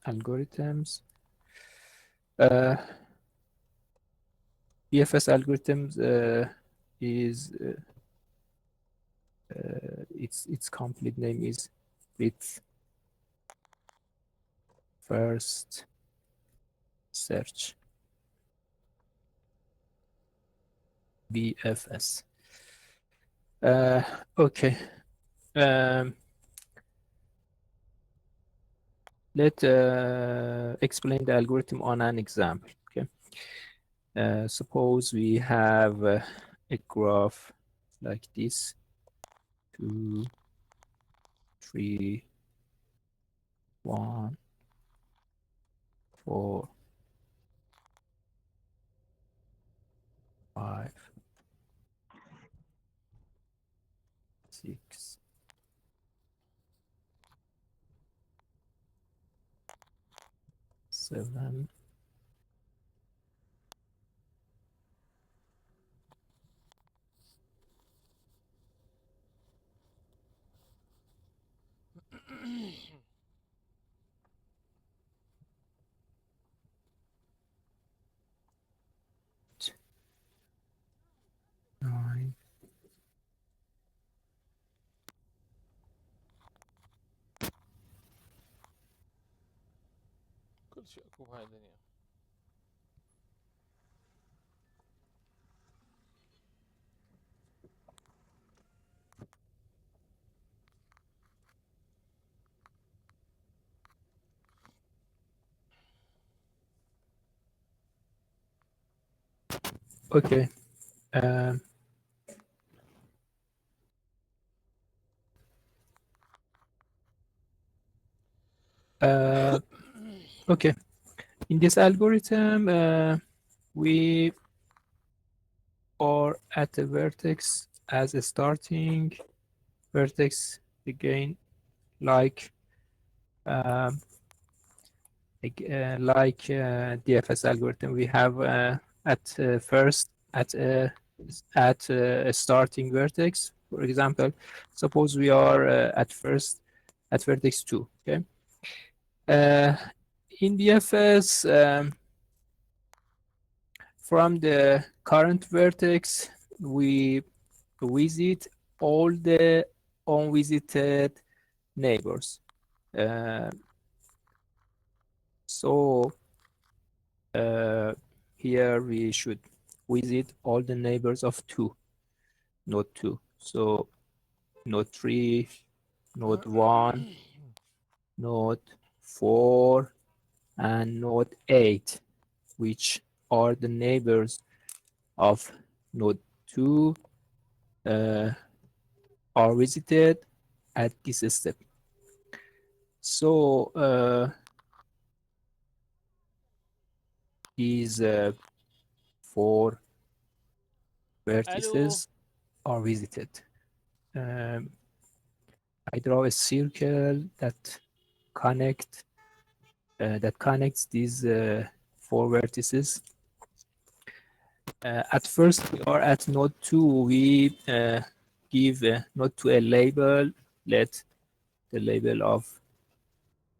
algorithms. DFS algorithms is its complete name is with first search, BFS. Okay. Let's explain the algorithm on an example. Okay. Suppose we have a graph like this: 2, 3, 1, 4, 5, 6, 7, 9. كل شيء اكو بهاي الدنيا. Okay. Okay. In this algorithm, we are at a vertex as a starting vertex again, like DFS algorithm. We have at first at a starting vertex. For example, suppose we are at vertex 2. Okay. In DFS, from the current vertex, we visit all the unvisited neighbors. So here we should visit all the neighbors of 2, node 2. So node 3, node 1, node 4, and node 8, which are the neighbors of node 2, are visited at this step. So these 4 vertices are visited. I draw a circle that connects these 4 vertices. At first, we are at node 2. We give node 2 a label. Let the label of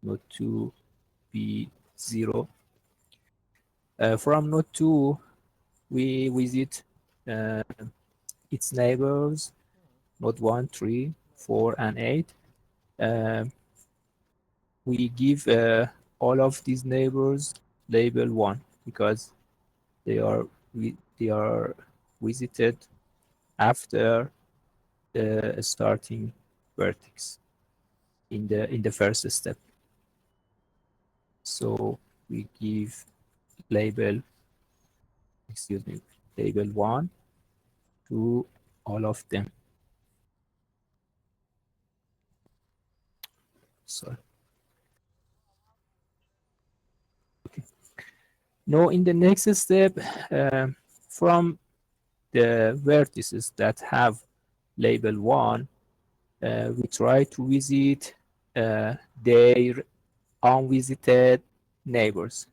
node 2 be 0. From node 2, we visit its neighbors, node 1, 3, 4, and 8. We give all of these neighbors label 1 because they are visited after the starting vertex in the first step. So we give label 1 to all of them. Sorry. Okay. Now in the next step, from the vertices that have label 1, we try to visit their unvisited neighbors.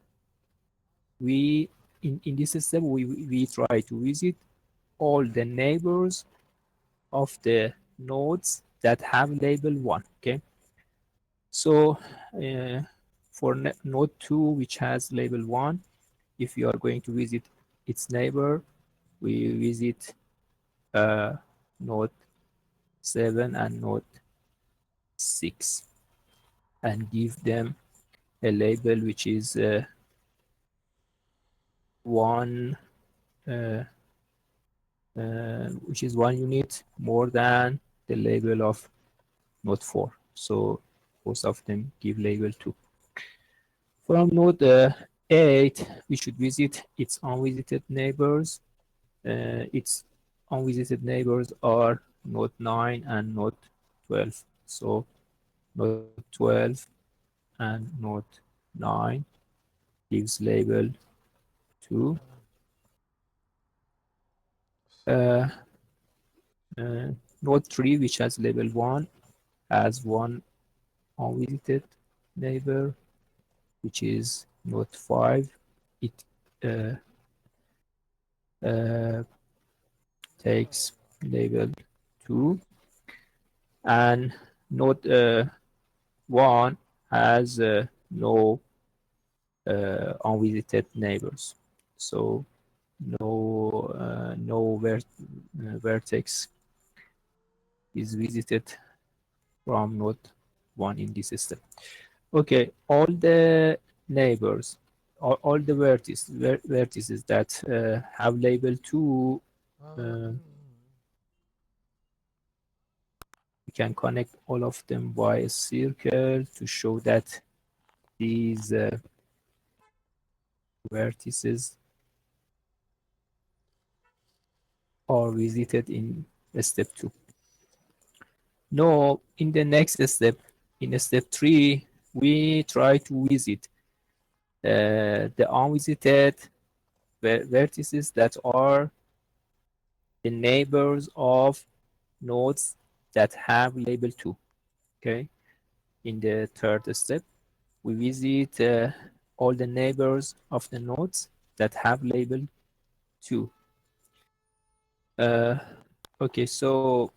In this step, we try to visit all the neighbors of the nodes that have label 1. Okay. So for node 2, which has label 1, if you are going to visit its neighbor, we visit node 7 and node 6 and give them a label which is one unit more than the label of node 4. So both of them give label 2. From node 8, we should visit its unvisited neighbors. Its unvisited neighbors are node 9 and node 12. So node 12 and node 9 gives label 2. Node 3, which has label 1, has one unvisited neighbor, which is node 5. It takes label 2. And node 1 has no unvisited neighbors. So no vertex is visited from node 1 in this system. Okay, all the neighbors, all the vertices that have label 2, we can connect all of them by a circle to show that these vertices are visited in step 2. Now, in the next step, in step 3, we try to visit the unvisited vertices that are the neighbors of nodes that have label 2. Okay. In the third step, we visit all the neighbors of the nodes that have label 2. Okay, so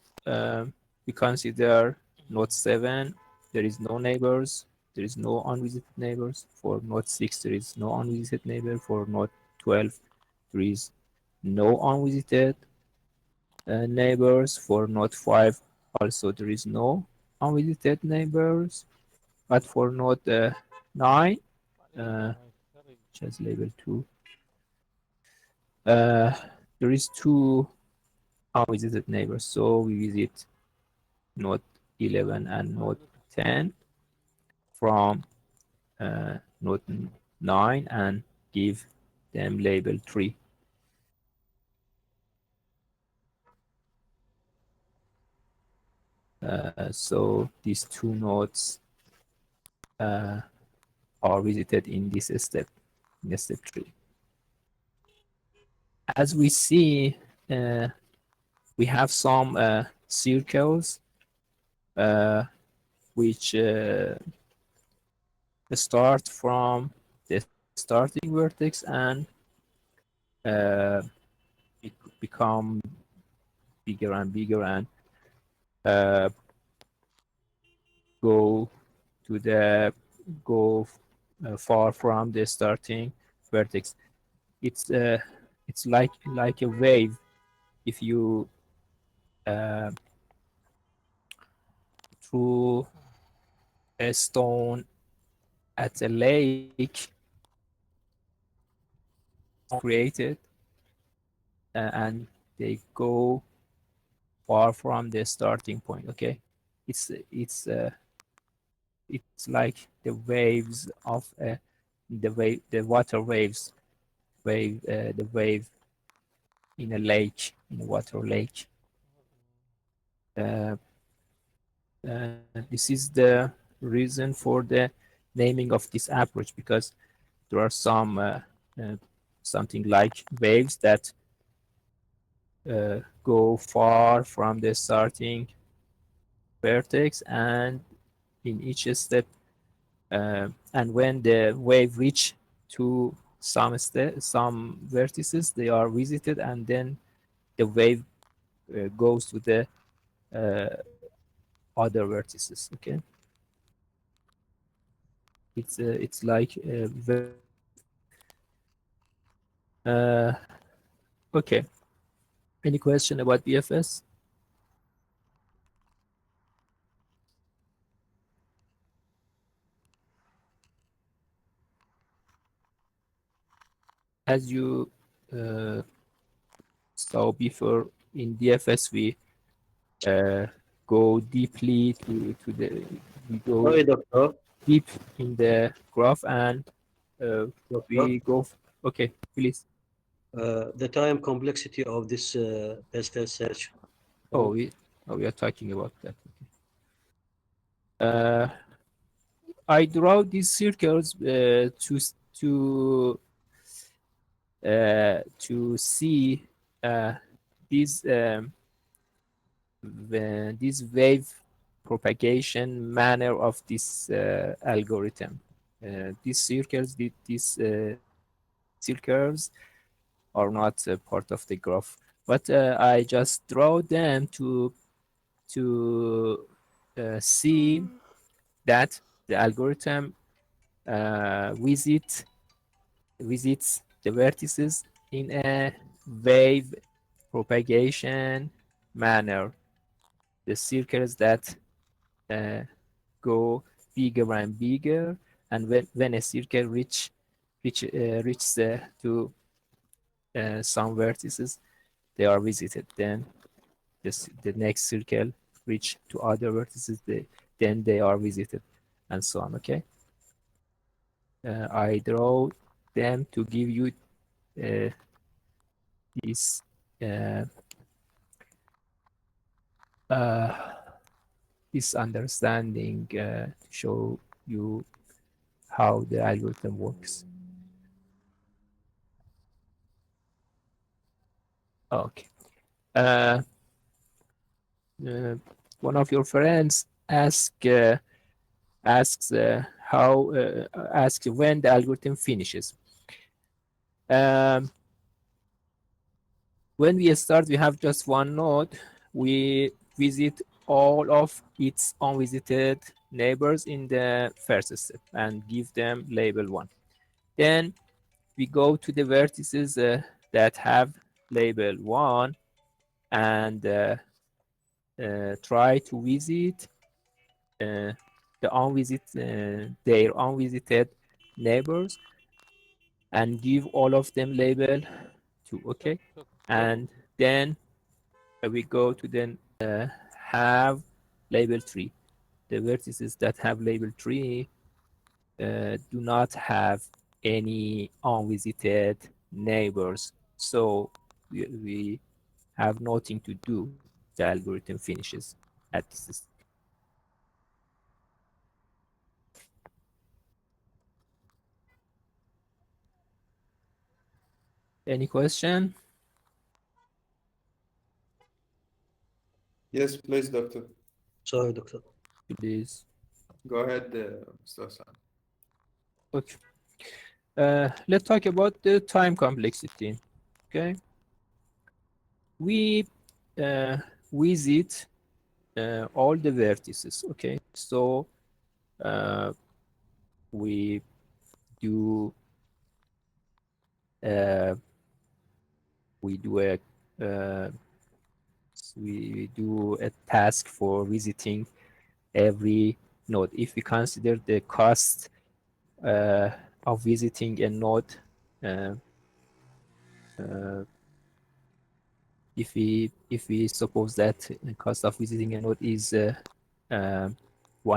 we consider node 7, there is no neighbors, there is no unvisited neighbors. For node 6, there is no unvisited neighbor. For node 12, there is no unvisited neighbors. For node 5, also there is no unvisited neighbors. But for node 9, which has label 2, there is 2 unvisited neighbors. So we visit node 11 and node 10 from node 9 and give them label 3. So these 2 nodes are visited in this step, in step 3. As we see, we have some circles which start from the starting vertex and become bigger and bigger and go far from the starting vertex. It's like a wave. If you throw a stone at a lake created and they go far from the starting point. Okay, it's like the waves of the water waves, the wave in a lake, in a water lake. This is the reason for the naming of this approach, because there are some something like waves that go far from the starting vertex, and in each step, and when the wave reach to some vertices, they are visited, and then the wave goes to the other vertices. Okay. it's like okay. Any question about BFS? As you saw before, in DFS we go deeply to the we go Sorry, Doctor. deep in the graph and Doctor. we go. Okay, please. The time complexity of this best search. Oh, we are talking about that. I draw these circles to see these this wave propagation manner of this algorithm. These circles, these circles are not part of the graph, but I just draw them to see that the algorithm visits the vertices in a wave propagation manner. The circles that go bigger and bigger, and when a circle reaches to some vertices, they are visited. Then the next circle reach to other vertices, then they are visited, and so on. Okay. I draw them to give you this this understanding to show you how the algorithm works. Okay. One of your friends asks when the algorithm finishes. When we start, we have just one node. We visit all of its unvisited neighbors in the first step and give them label 1. Then we go to the vertices that have label 1 and try to visit their unvisited neighbors and give all of them label 2. Okay, and then we go to then have label 3. The vertices that have label 3 do not have any unvisited neighbors, so we have nothing to do. The algorithm finishes at this. Any question? Yes, please, Doctor. Sorry, Doctor. Please. Go ahead, Mr. Hassan. Okay. Let's talk about the time complexity. Okay. We visit all the vertices. Okay. So we do a we do a task for visiting every node. If we consider the cost of visiting a node, if we suppose that the cost of visiting a node is 1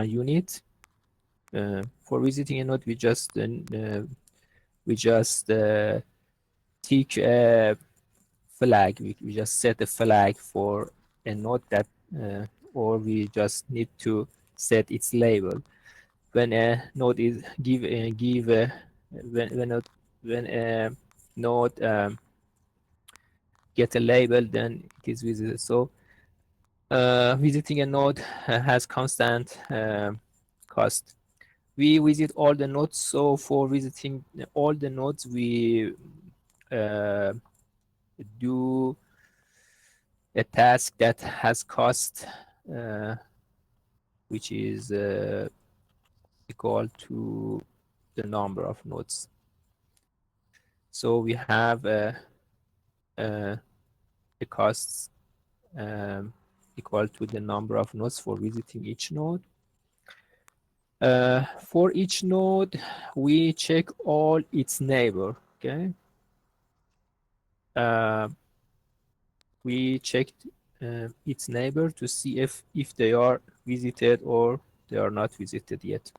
unit, for visiting a node we just take a flag. We just set a flag for a node that, or we just need to set its label. When a node is when a node get a label, then it is visited. So visiting a node has constant cost. We visit all the nodes. So for visiting all the nodes, we do a task that has cost, which is equal to the number of nodes. So we have the costs equal to the number of nodes for visiting each node. For each node, we check all its neighbor. Okay. We checked its neighbor to see if they are visited or they are not visited yet.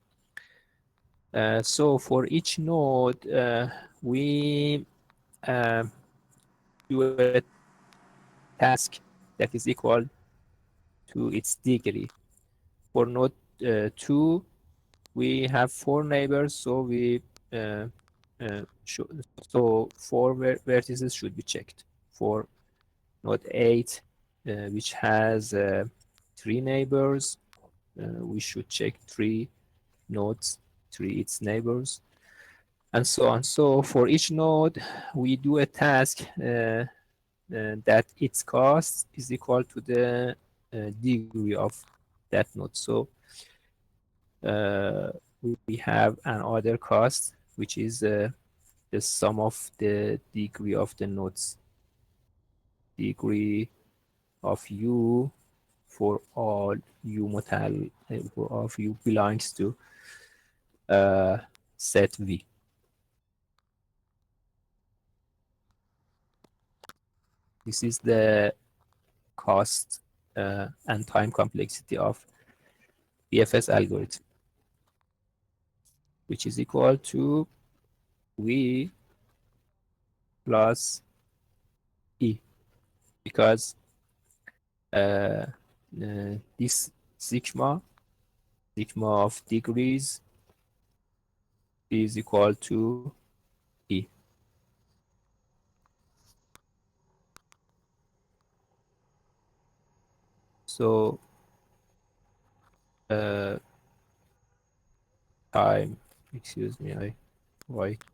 So for each node, we do a task that is equal to its degree. For node 2, we have 4 neighbors, so we so 4 vertices should be checked. For node 8, which has 3 neighbors, we should check 3 nodes, 3 its neighbors, and so on. So for each node, we do a task that its cost is equal to the degree of that node. So we have another cost, which is the sum of the degree of the nodes. Degree of U for all U modal of U belongs to set V. This is the cost and time complexity of BFS algorithm, which is equal to V plus E, because this sigma of degrees is equal to E. So time, excuse me, I write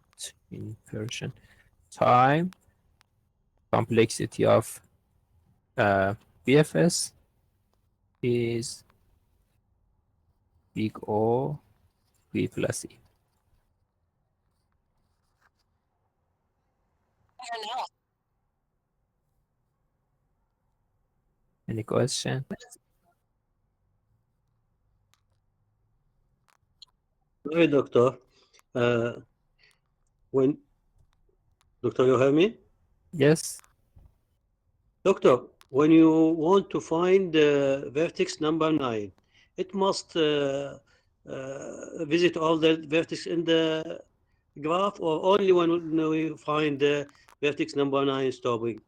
in Persian. Time complexity of BFS is big O V plus E. Any question? Sorry, Doctor. When Doctor, you hear me? Yes. Doctor, when you want to find vertex number 9, it must visit all the vertex in the graph, or only when we find the vertex number 9 stopping?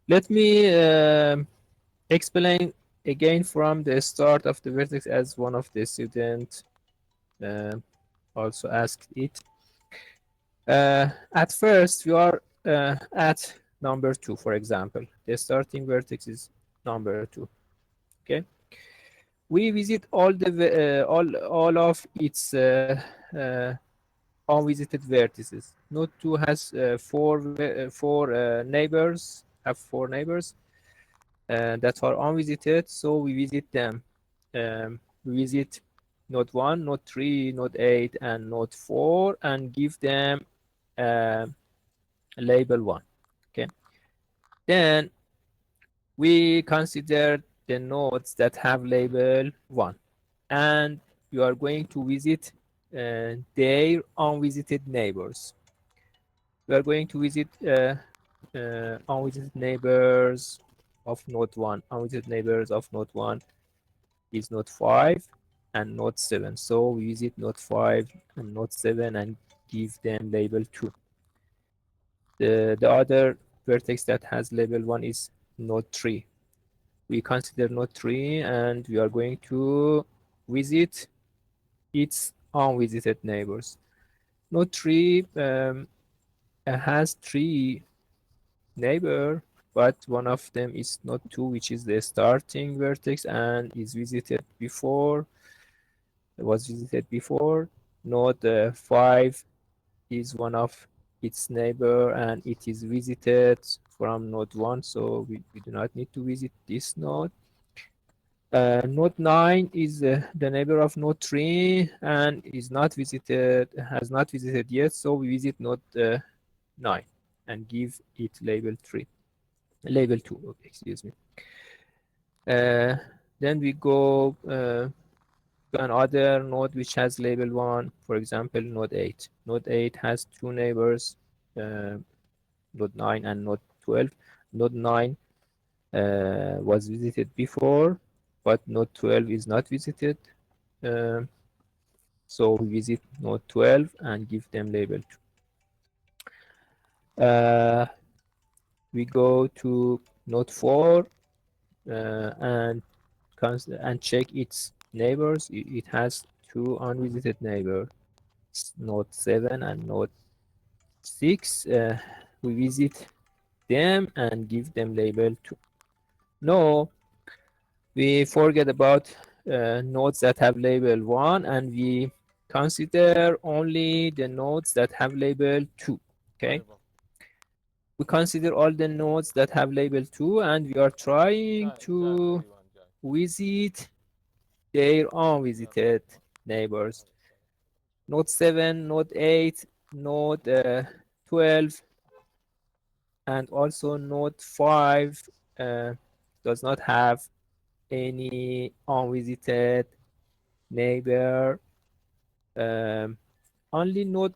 Let me explain again from the start of the vertex, as one of the students also asked it. At first, we are at number 2, for example. The starting vertex is number 2. Okay. We visit all the all of its unvisited vertices. Node 2 has 4 neighbors. Have 4 neighbors that are unvisited, so we visit them. We visit node 1, node 3, node 8, and node 4, and give them label 1. Okay. Then we consider the nodes that have label 1, and you are going to visit their unvisited neighbors. We are going to visit unvisited neighbors of node 1. Unvisited neighbors of node 1 is node 5 and node 7. So we visit node 5 and node 7 and give them label 2. The other vertex that has label 1 is node 3. We consider node 3 and we are going to visit its unvisited neighbors. Node 3 has 3 neighbors, but one of them is node 2, which is the starting vertex and is visited before. It was visited before. Node 5 is one of its neighbor and it is visited from node 1, so we do not need to visit this node. Node 9 is the neighbor of node 3 and is not visited, has not visited yet, so we visit node 9 and give it label 2, excuse me. Then we go to another node which has label 1, for example, node 8. Node 8 has two neighbors, node 9 and node 12. Node 9 was visited before, but node 12 is not visited. So we visit node 12 and give them label 2. We go to node 4 and check its neighbors. It has two unvisited neighbors, node 7 and node 6. We visit them and give them label 2. No, we forget about nodes that have label 1 and we consider only the nodes that have label 2. Okay. طيب. We consider all the nodes that have label 2 and we are trying جاي to تقريباً جاي. visit their unvisited neighbors. Node 7, node 8, node 12, and also node 5 does not have any unvisited neighbor. Only node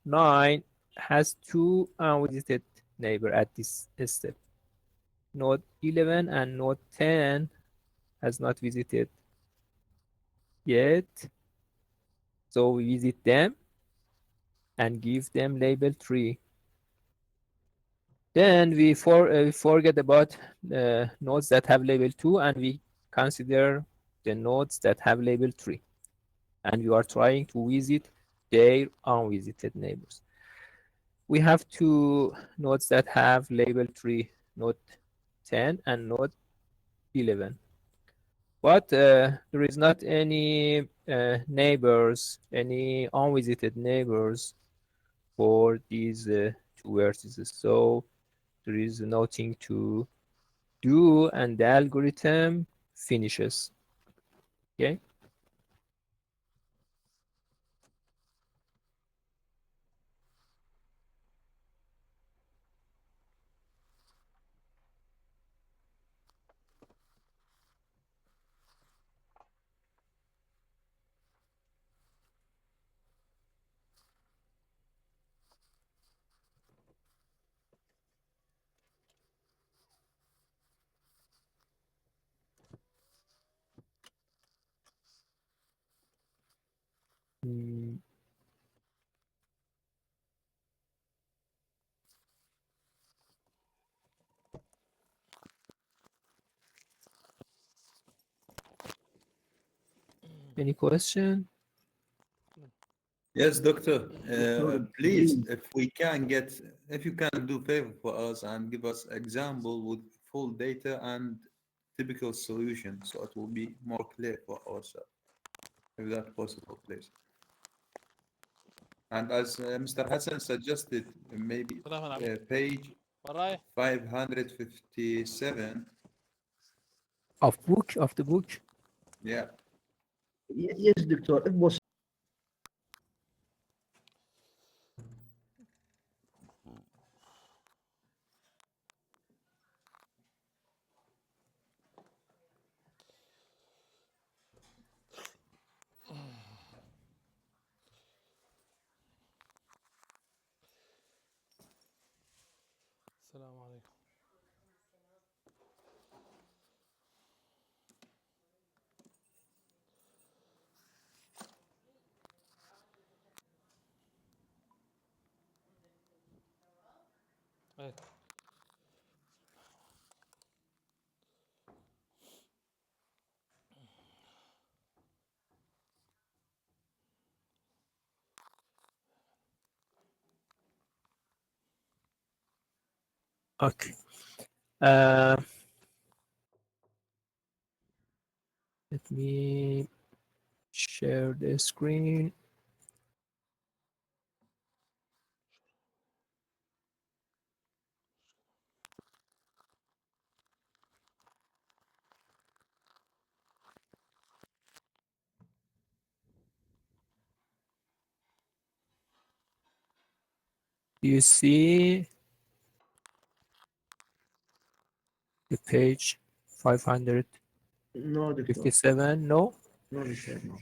9 has two unvisited neighbor at this step. Node 11 and node 10 has not visited yet. So we visit them and give them label 3. Then we forget about nodes that have label 2 and we consider the nodes that have label 3. And we are trying to visit their unvisited neighbors. We have two nodes that have label 3, node 10 and node 11. But there is not any neighbors, any unvisited neighbors for these two vertices. So there is nothing to do and the algorithm finishes. Okay. Mm. Any question? Yes, doctor. Please, if you can do favor for us and give us example with full data and typical solution, so it will be more clear for ourselves. If that's possible, please. And as Mr. Hassan suggested, maybe page ورايح 557. Of the book? Yeah. Yes, Doctor. If possible. السلام عليكم. Okay. Let me share the screen. Do you see the page 557? No, Doctor. No? No, Doctor, no.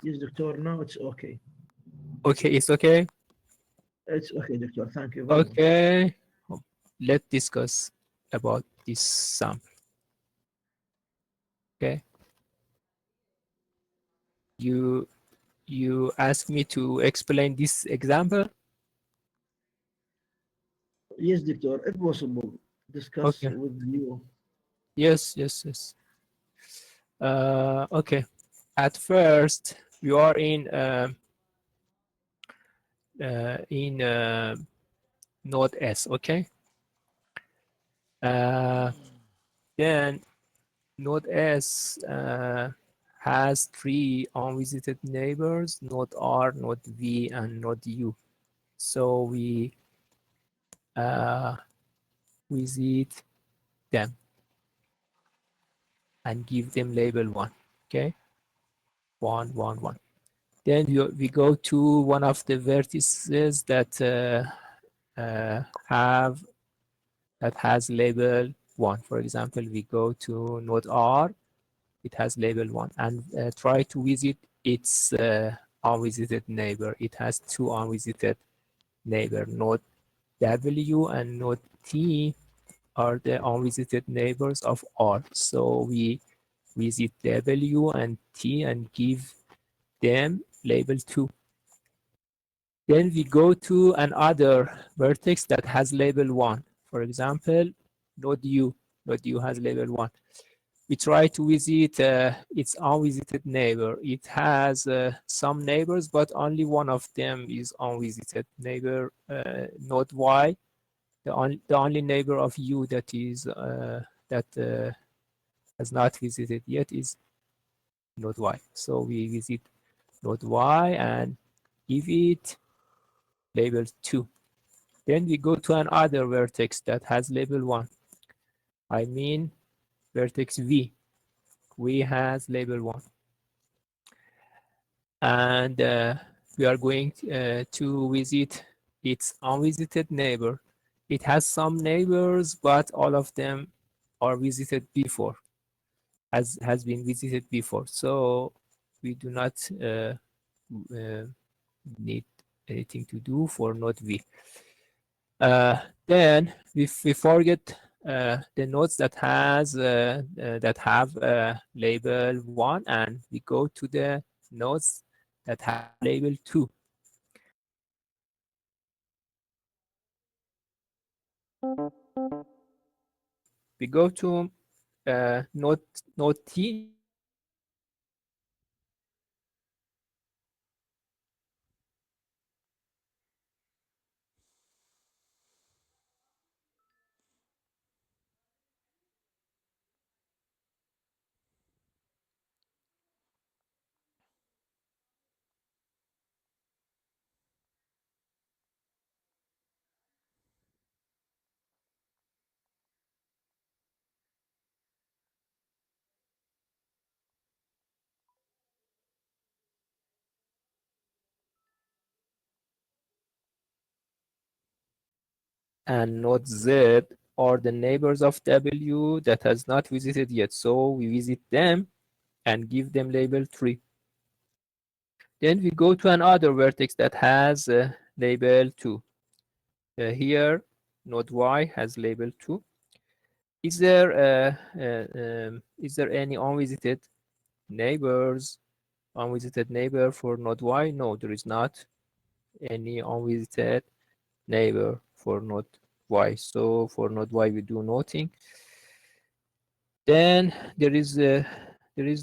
Yes, Doctor. No, it's okay. Okay, it's okay? It's okay, Doctor. Thank you very much. Okay. Let's discuss about this sample. Okay. You asked me to explain this example. Yes, Doctor. If possible, discuss Okay. with you. Yes. Okay. At first, you are in node S. Okay. Then node S has 3 unvisited neighbors: node R, node V, and node U. So we visit them and give them label 1. Okay, 1, 1, 1. Then we go to one of the vertices that has label 1. For example, we go to node R, it has label 1, and try to visit its unvisited neighbor. It has 2 unvisited neighbor, node W and node T are the unvisited neighbors of R. So we visit W and T and give them label 2. Then we go to another vertex that has label 1. For example, node U. Node U has label 1. We try to visit its unvisited neighbor. It has some neighbors, but only one of them is unvisited neighbor, node Y. The only neighbor of U that is has not visited yet is node Y. So we visit node Y and give it label 2. Then we go to another vertex that has label 1. I mean vertex V. V has label 1. And we are going to visit its unvisited neighbor. It has some neighbors, but all of them are visited before, has been visited before. So we do not need anything to do for node V. Then we forget the nodes that has that have label 1, and we go to the nodes that have label 2. We go to node T. And node Z are the neighbors of W that has not visited yet. So we visit them and give them label 3. Then we go to another vertex that has label 2. Here, node Y has label 2. Is there any unvisited neighbors? Unvisited neighbor for node Y? No, there is not any unvisited neighbor for node Y. So for node Y, we do nothing. Then there is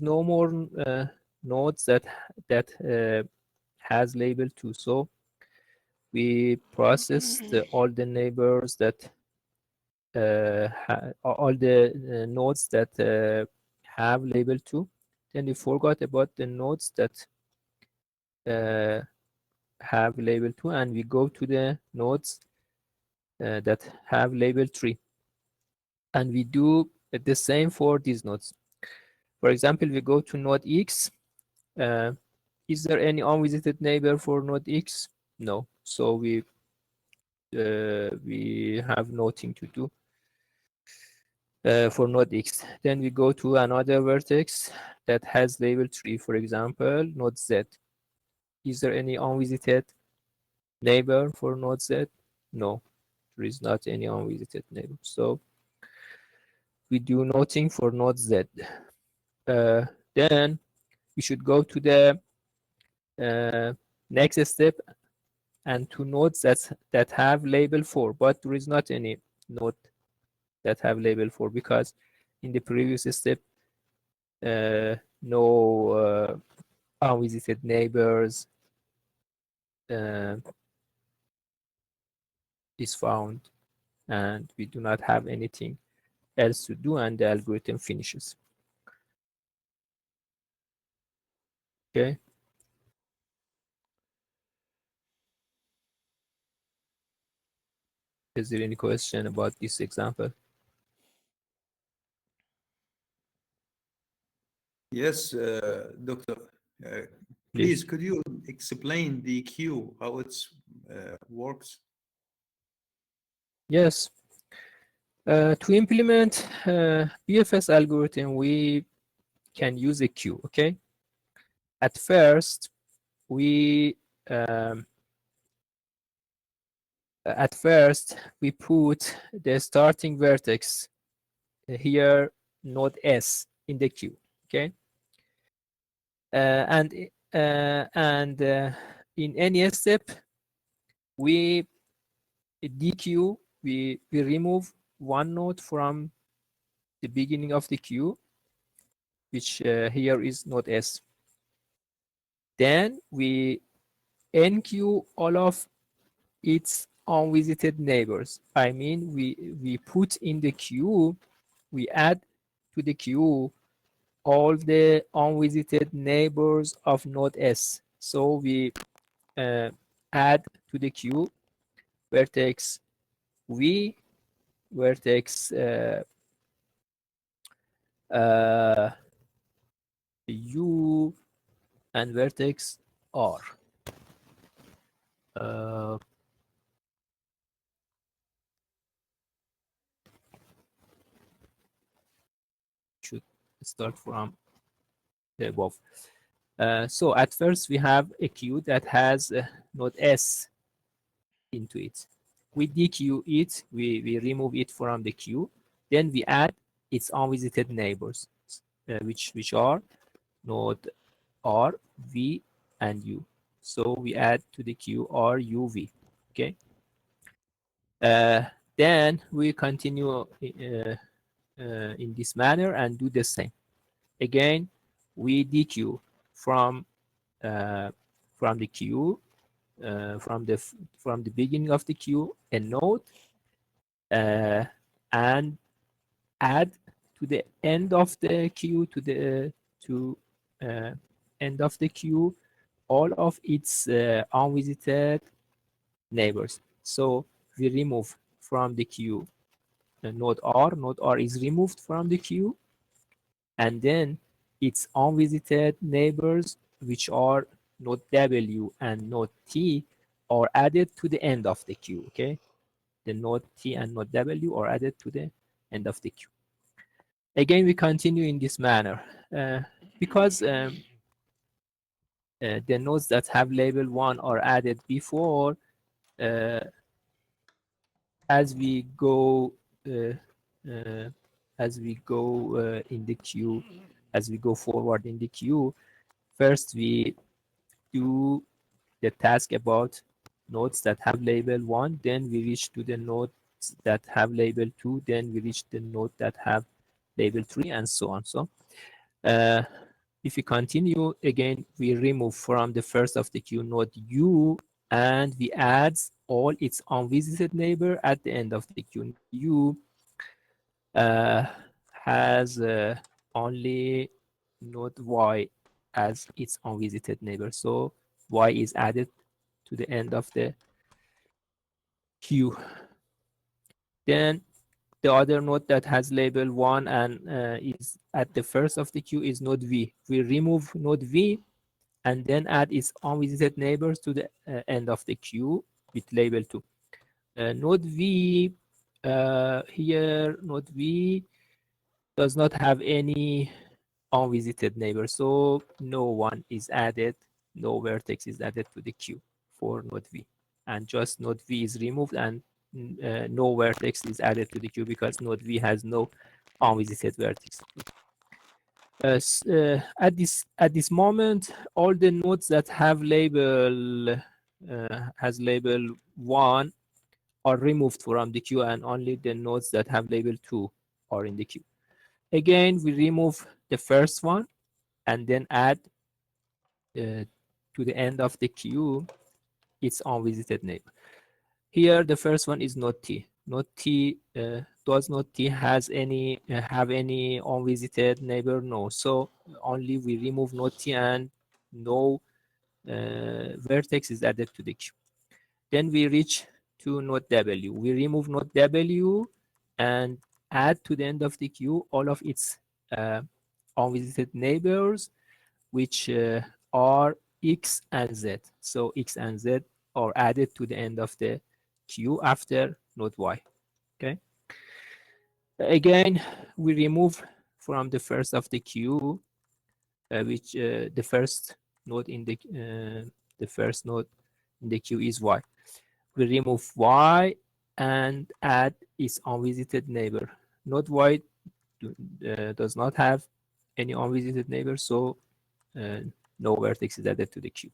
no more nodes that has label 2. So we process all the neighbors that all the nodes that have label 2. Then we forgot about the nodes that have label 2, and we go to the nodes that have label 3, and we do the same for these nodes. For example, we go to node X. Is there any unvisited neighbor for node X? No. So we have nothing to do for node X. Then we go to another vertex that has label 3, for example, node Z. Is there any unvisited neighbor for node Z? No, there is not any unvisited neighbor. So we do nothing for node Z. Then we should go to the next step and to nodes that have label 4, but there is not any node that have label 4 because in the previous step no unvisited neighbors is found, and we do not have anything else to do, and the algorithm finishes. Okay. Is there any question about this example? Yes, Doctor. Please, could you explain the queue, how it works? Yes. To implement BFS algorithm, we can use a queue. Okay. At first, we put the starting vertex here, node S, in the queue. Okay. And in any step, we dequeue. We remove one node from the beginning of the queue, which here is node S. Then we enqueue all of its unvisited neighbors. I mean, we put in the queue, we add to the queue all the unvisited neighbors of node S. So we add to the queue vertex V, vertex U, and vertex R. Should start from the above. So at first we have a queue that has node S into it. We dequeue it, we remove it from the queue, then we add its unvisited neighbors, which are node R, V, and U. So we add to the queue R, U, V. Okay. Then we continue in this manner and do the same. Again, we dequeue from the queue, from the beginning of the queue, a node, and add to the end of the queue, end of the queue, all of its unvisited neighbors. So we remove from the queue node R. Node R is removed from the queue, and then its unvisited neighbors, which are node W and node T, are added to the end of the queue. Okay, the node T and node W are added to the end of the queue. Again, we continue in this manner because the nodes that have label 1 are added before. As we go in the queue, as we go forward in the queue, first we do the task about nodes that have label 1, then we reach to the nodes that have label 2, then we reach the node that have label 3, and so on. So if we continue, again, we remove from the first of the queue node U, and we add all its unvisited neighbor at the end of the queue. U has only node Y as its unvisited neighbor, so Y is added to the end of the queue. Then the other node that has label 1 and is at the first of the queue is node V. We remove node V and then add its unvisited neighbors to the end of the queue with label 2. Node V, here node V does not have any unvisited neighbor, so no one is added, no vertex is added to the queue for node V. And just node V is removed and no vertex is added to the queue because node V has no unvisited vertex. At this moment, all the nodes that have label has label 1 are removed from the queue, and only the nodes that have label 2 are in the queue. Again, we remove the first one and then add to the end of the queue its unvisited neighbor. Here, the first one is node T. Node T, does node T has any have any unvisited neighbor? No. So only we remove node T and no vertex is added to the queue. Then we reach to node W. We remove node W and add to the end of the queue all of its unvisited neighbors, which are X and Z. So X and Z are added to the end of the queue after node Y. Okay. Again, we remove from the first of the queue, which the first node in the first node in the queue is Y. We remove Y and add its unvisited neighbor. Node Y does not have any unvisited neighbor, so no vertex is added to the queue.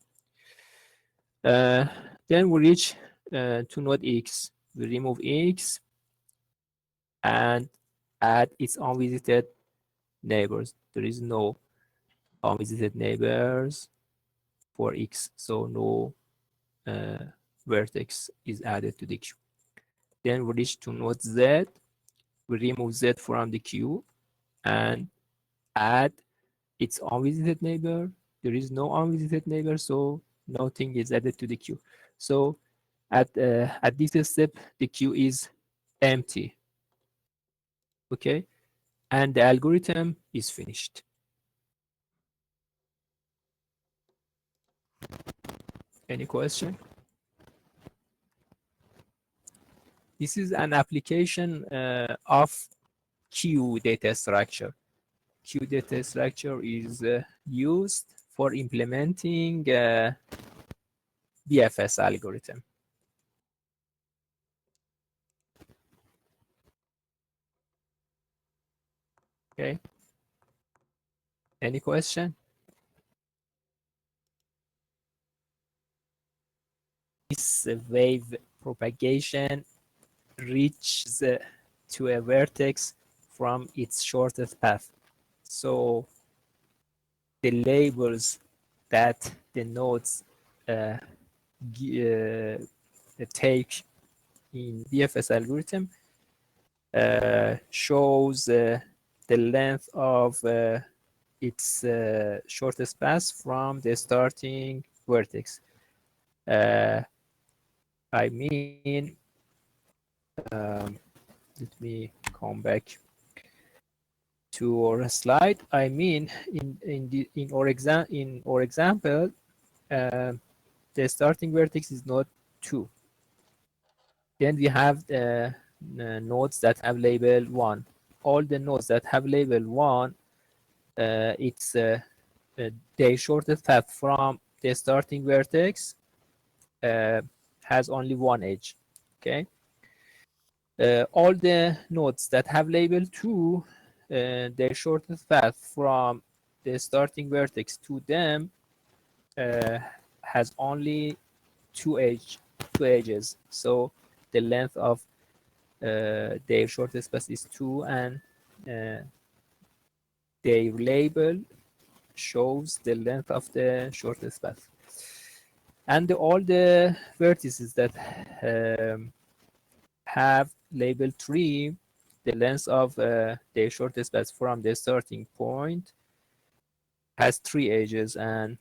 Then we reach to node X. We remove X and add its unvisited neighbors. There is no unvisited neighbors for X, so no vertex is added to the queue. Then we reach to node Z. We remove Z from the queue and add its unvisited neighbor. There is no unvisited neighbor, so nothing is added to the queue. So at this step, the queue is empty. Okay, and the algorithm is finished. Any question? This is an application of queue data structure. Queue data structure is used for implementing BFS algorithm. Okay. Any question? This wave propagation reaches to a vertex from its shortest path. So the labels that the nodes take in BFS algorithm shows the length of its shortest path from the starting vertex. I mean, let me come back to our slide. I mean, in our example, the starting vertex is node 2. Then we have the nodes that have label 1. All the nodes that have label 1, it's their shortest path from the starting vertex has only one edge. Okay. All the nodes that have label 2, their shortest path from the starting vertex to them has only two edges. So the length of their shortest path is 2, and their label shows the length of the shortest path. And all the vertices that have label 3, the length of their shortest path from the starting point has 3 edges, and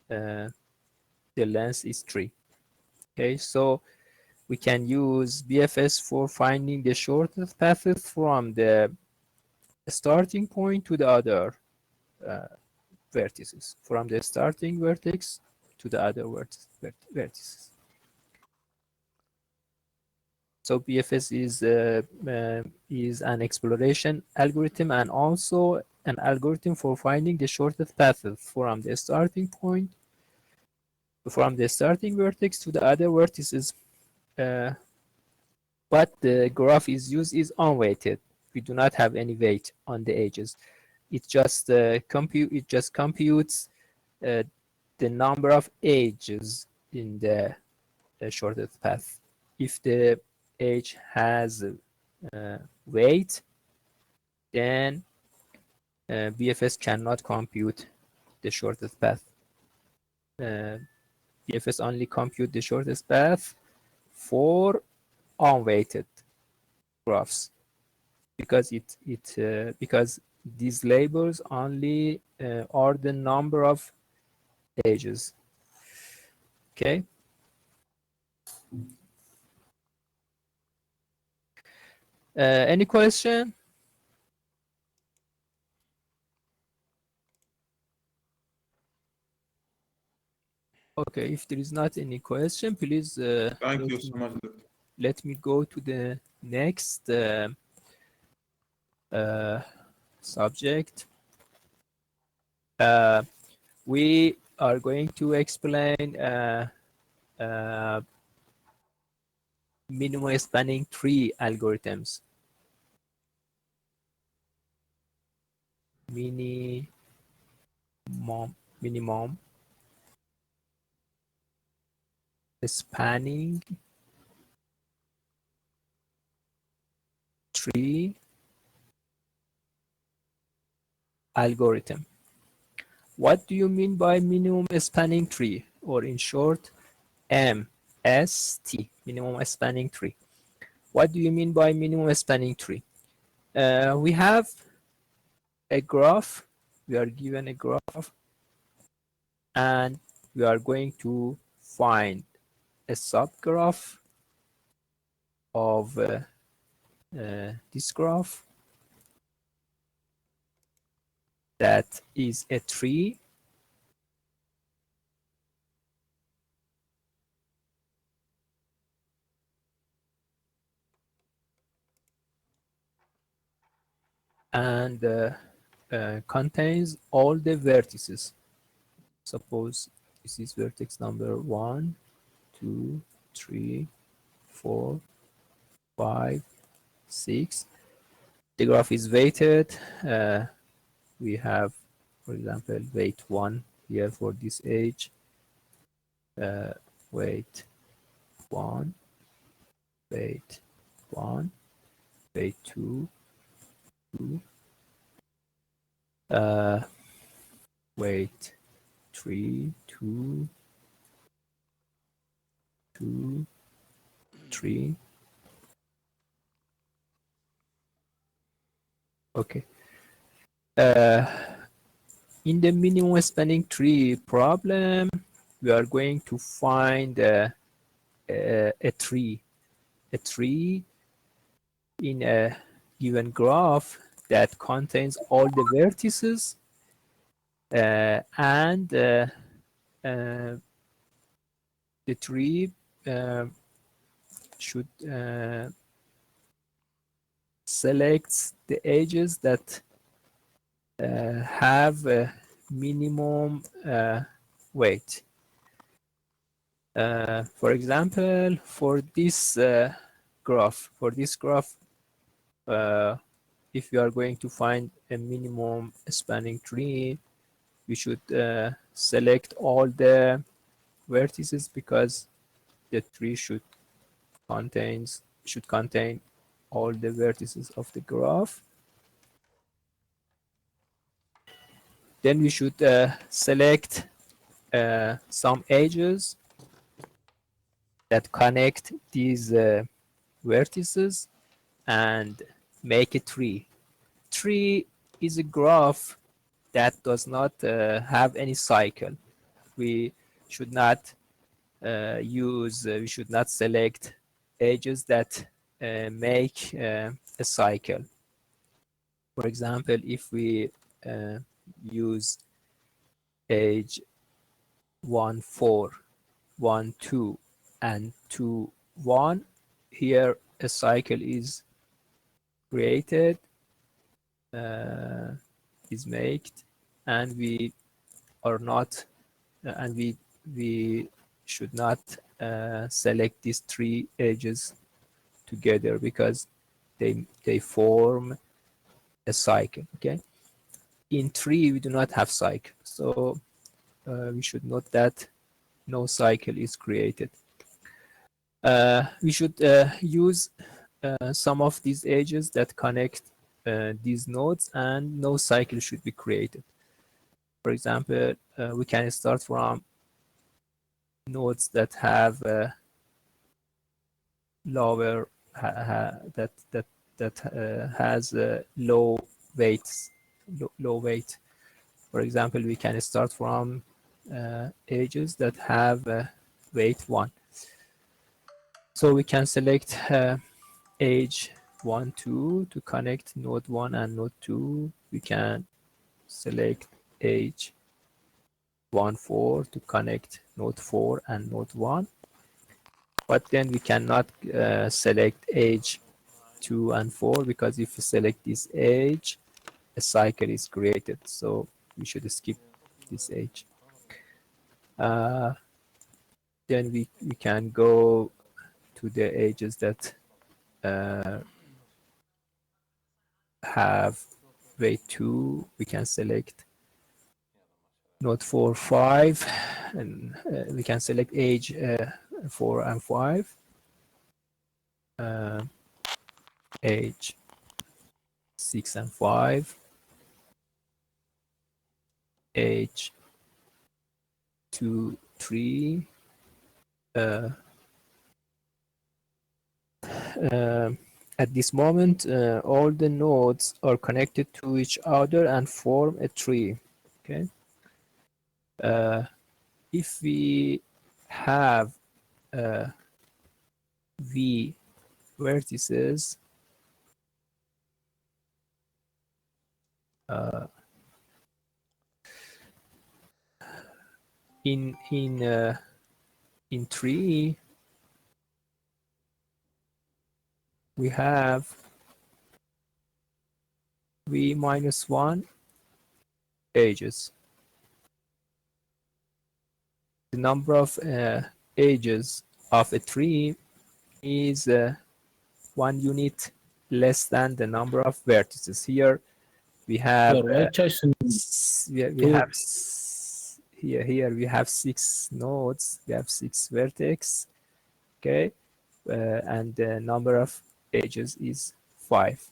the length is 3. Okay, so we can use BFS for finding the shortest path from the starting point to the other vertices, from the starting vertex to the other vertices. So BFS is an exploration algorithm and also an algorithm for finding the shortest path from the starting point, from the starting vertex to the other vertices. But the graph is used is unweighted. We do not have any weight on the edges. It just computes the number of edges in the shortest path. If the edge has weight, then BFS cannot compute the shortest path. BFS only compute the shortest path for unweighted graphs, because because these labels only are the number of edges. Okay. Any question? Okay, if there is not any question, please Thank you so much. let me go to the next subject. We are going to explain minimum spanning tree algorithms. Minimum spanning tree algorithm. What do you mean by minimum spanning tree, or in short, MST, minimum spanning tree? What do you mean by minimum spanning tree? We have a graph. We are given a graph, and we are going to find a subgraph of this graph that is a tree. And contains all the vertices. Suppose this is vertex number 1, 2, 3, 4, 5, 6. The graph is weighted. We have, for example, weight 1 here for this edge. Weight 1, weight 1, weight 2, 2. Weight 3, 2, 2, 3. Okay. In the minimum spanning tree problem, we are going to find a tree in a given graph that contains all the vertices and the tree should select the edges that have a minimum weight. For example, for this graph, if you are going to find a minimum spanning tree, we should select all the vertices, because the tree should contain all the vertices of the graph. Then we should select some edges that connect these vertices and make a tree. Tree is a graph that does not have any cycle. We should not we should not select edges that make a cycle. For example, if we use edge 1, 4, 1, 2, and 2, 1, here a cycle is created, is made, and we are not, and we should not select these 3 edges together because they form a cycle. Okay, in 3 we do not have cycle, so we should note that no cycle is created. We should use some of these edges that connect these nodes, and no cycle should be created. For example, we can start from nodes that have lower that has low weights, low weight. For example, we can start from edges that have weight 1. So we can select edge 1, 2 to connect node 1 and node 2. We can select edge 1, 4 to connect node 4 and node 1. But then we cannot select edge 2 and 4 because if we select this edge, a cycle is created. So we should skip this edge. Then we can go to the edges that have weight 2. We can select node 4, 5, and we can select edge 4 and 5. Edge 6 and 5. Edge 2, 3. At this moment, all the nodes are connected to each other and form a tree. Okay. If we have V vertices, in tree we have V minus 1 edges. The number of edges of a tree is 1 unit less than the number of vertices. Here we have here we have 6 nodes. We have 6 vertex. Okay, and the number of edges is 5.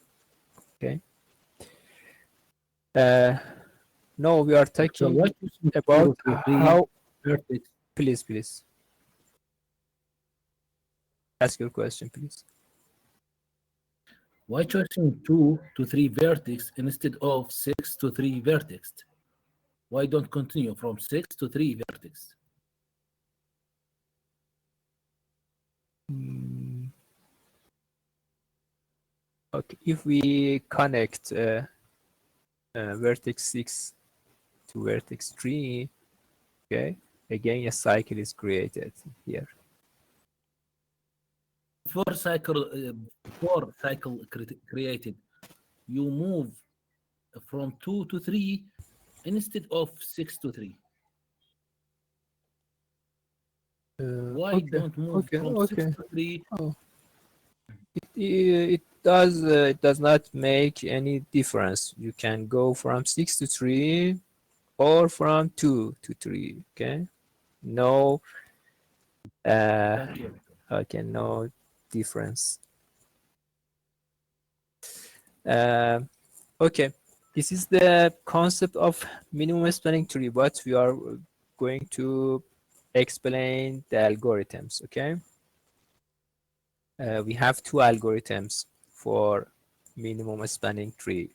Okay. No, we are talking about how. Please. Ask your question, please. Why choosing 2 to 3 vertex instead of 6 to 3 vertex? Why don't continue from 6 to 3 vertex? Okay, if we connect vertex 6 to vertex 3, okay, again a cycle is created here. Before cycle created, you move from 2 to 3 instead of 6 to 3. Why don't move from 6 to 3? Oh. It does not make any difference. You can go from 6 to 3 or from 2 to 3. Okay, no. Thank you. Okay, no difference. Okay, this is the concept of minimum spanning tree, but we are going to explain the algorithms. Okay, we have 2 algorithms for minimum spanning tree.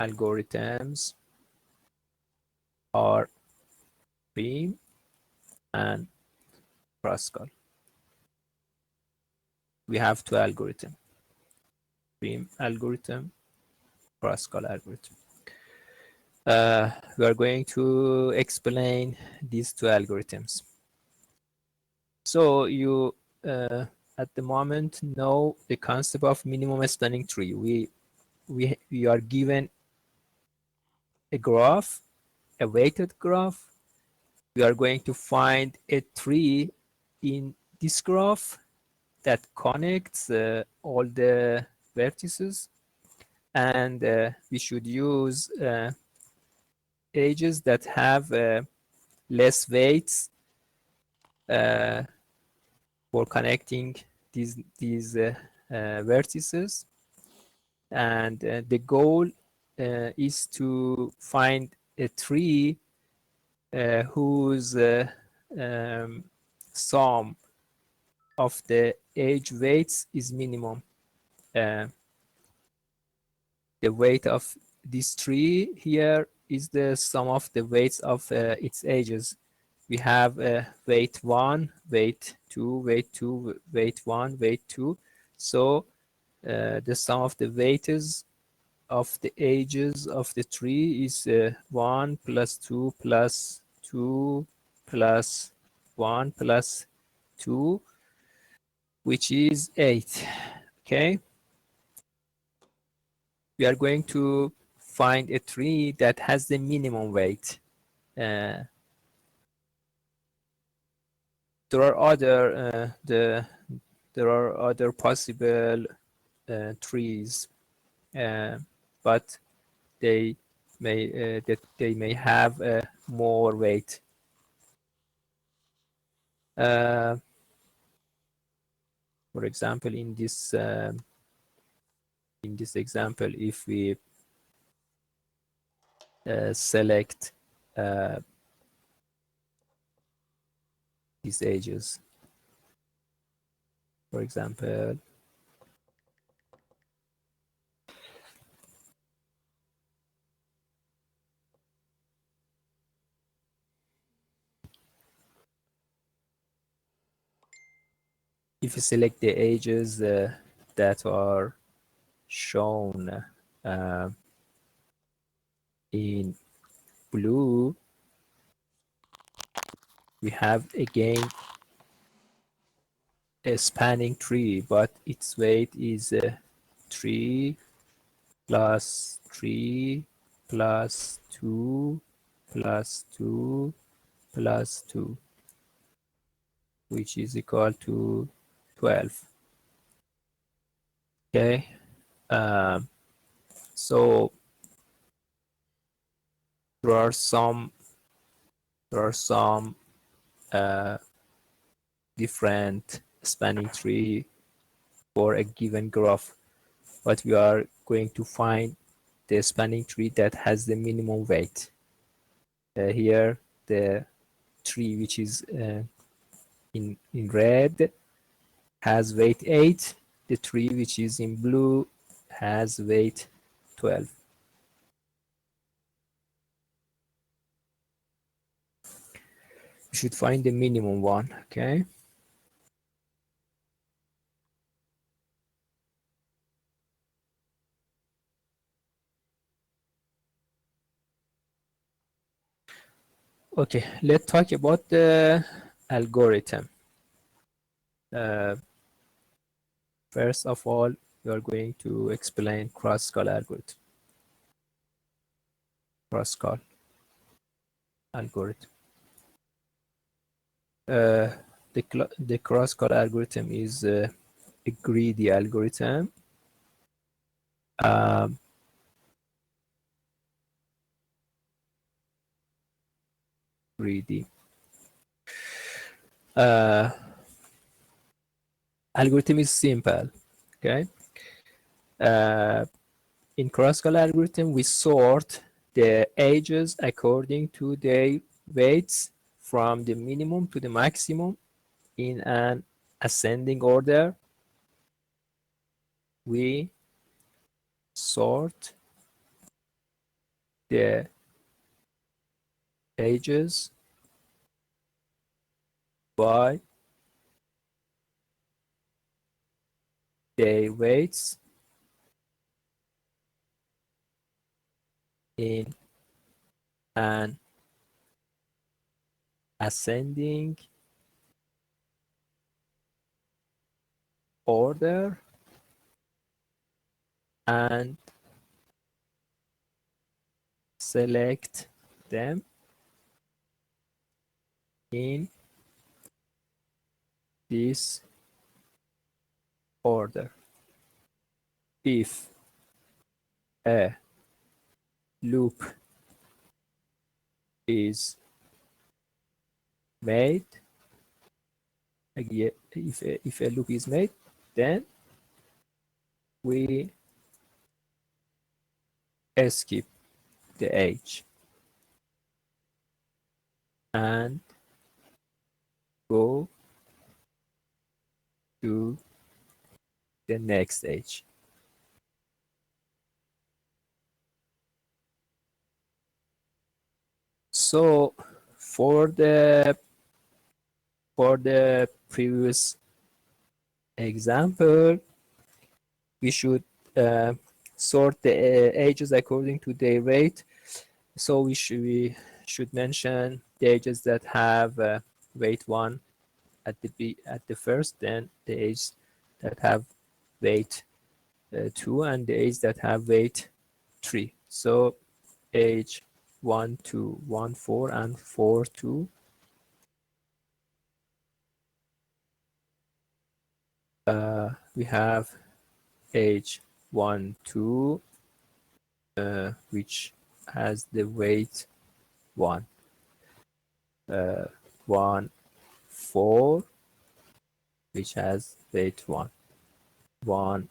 Algorithms are prim and cross-call. We have two algorithms, prim algorithm, cross-call algorithm. We are going to explain these two algorithms. So you at the moment know the concept of minimum spanning tree. We are given a graph, a weighted graph. We are going to find a tree in this graph that connects all the vertices, and we should use edges that have less weights for connecting these vertices. And the goal is to find a tree whose sum of the edge weights is minimum. The weight of this tree here is the sum of the weights of its edges. We have weight 1, weight 2, weight 2, weight 1, weight 2. So the sum of the weights of the edges of the tree is 1 plus 2 plus 2 plus 1 plus 2, which is 8. Okay. We are going to find a tree that has the minimum weight. There are other possible trees, but they may have more weight. For example, in this example, if we select these edges, for example, if you select the edges that are shown in blue, we have again a spanning tree, but its weight is 3 plus 3 plus 2 plus 2 plus 2, which is equal to 12. Okay, so there are some different spanning tree for a given graph, but we are going to find the spanning tree that has the minimum weight. Here, the tree which is in red has weight 8. The tree which is in blue has weight 12. We should find the minimum one, okay? Okay, let's talk about the algorithm. First of all, we are going to explain cross-call algorithm. Cross-call algorithm. The cross-call algorithm is a greedy algorithm. Greedy. Algorithm is simple, okay? In cross-call algorithm, we sort the edges according to their weights from the minimum to the maximum in an ascending order. We sort the ages by day weights in an ascending order and select them in this order. If a loop is made, if a loop is made, then we skip the age and go to the next age. So for the previous example, we should sort the ages according to their weight. So we should mention the ages that have weight 1 at the first, then the ages that have weight 2, and the ages that have weight 3. So age 1 to 1, 4, and 4 to we have age 1, 2, which has the weight 1, 1, 4, which has weight 1, 1,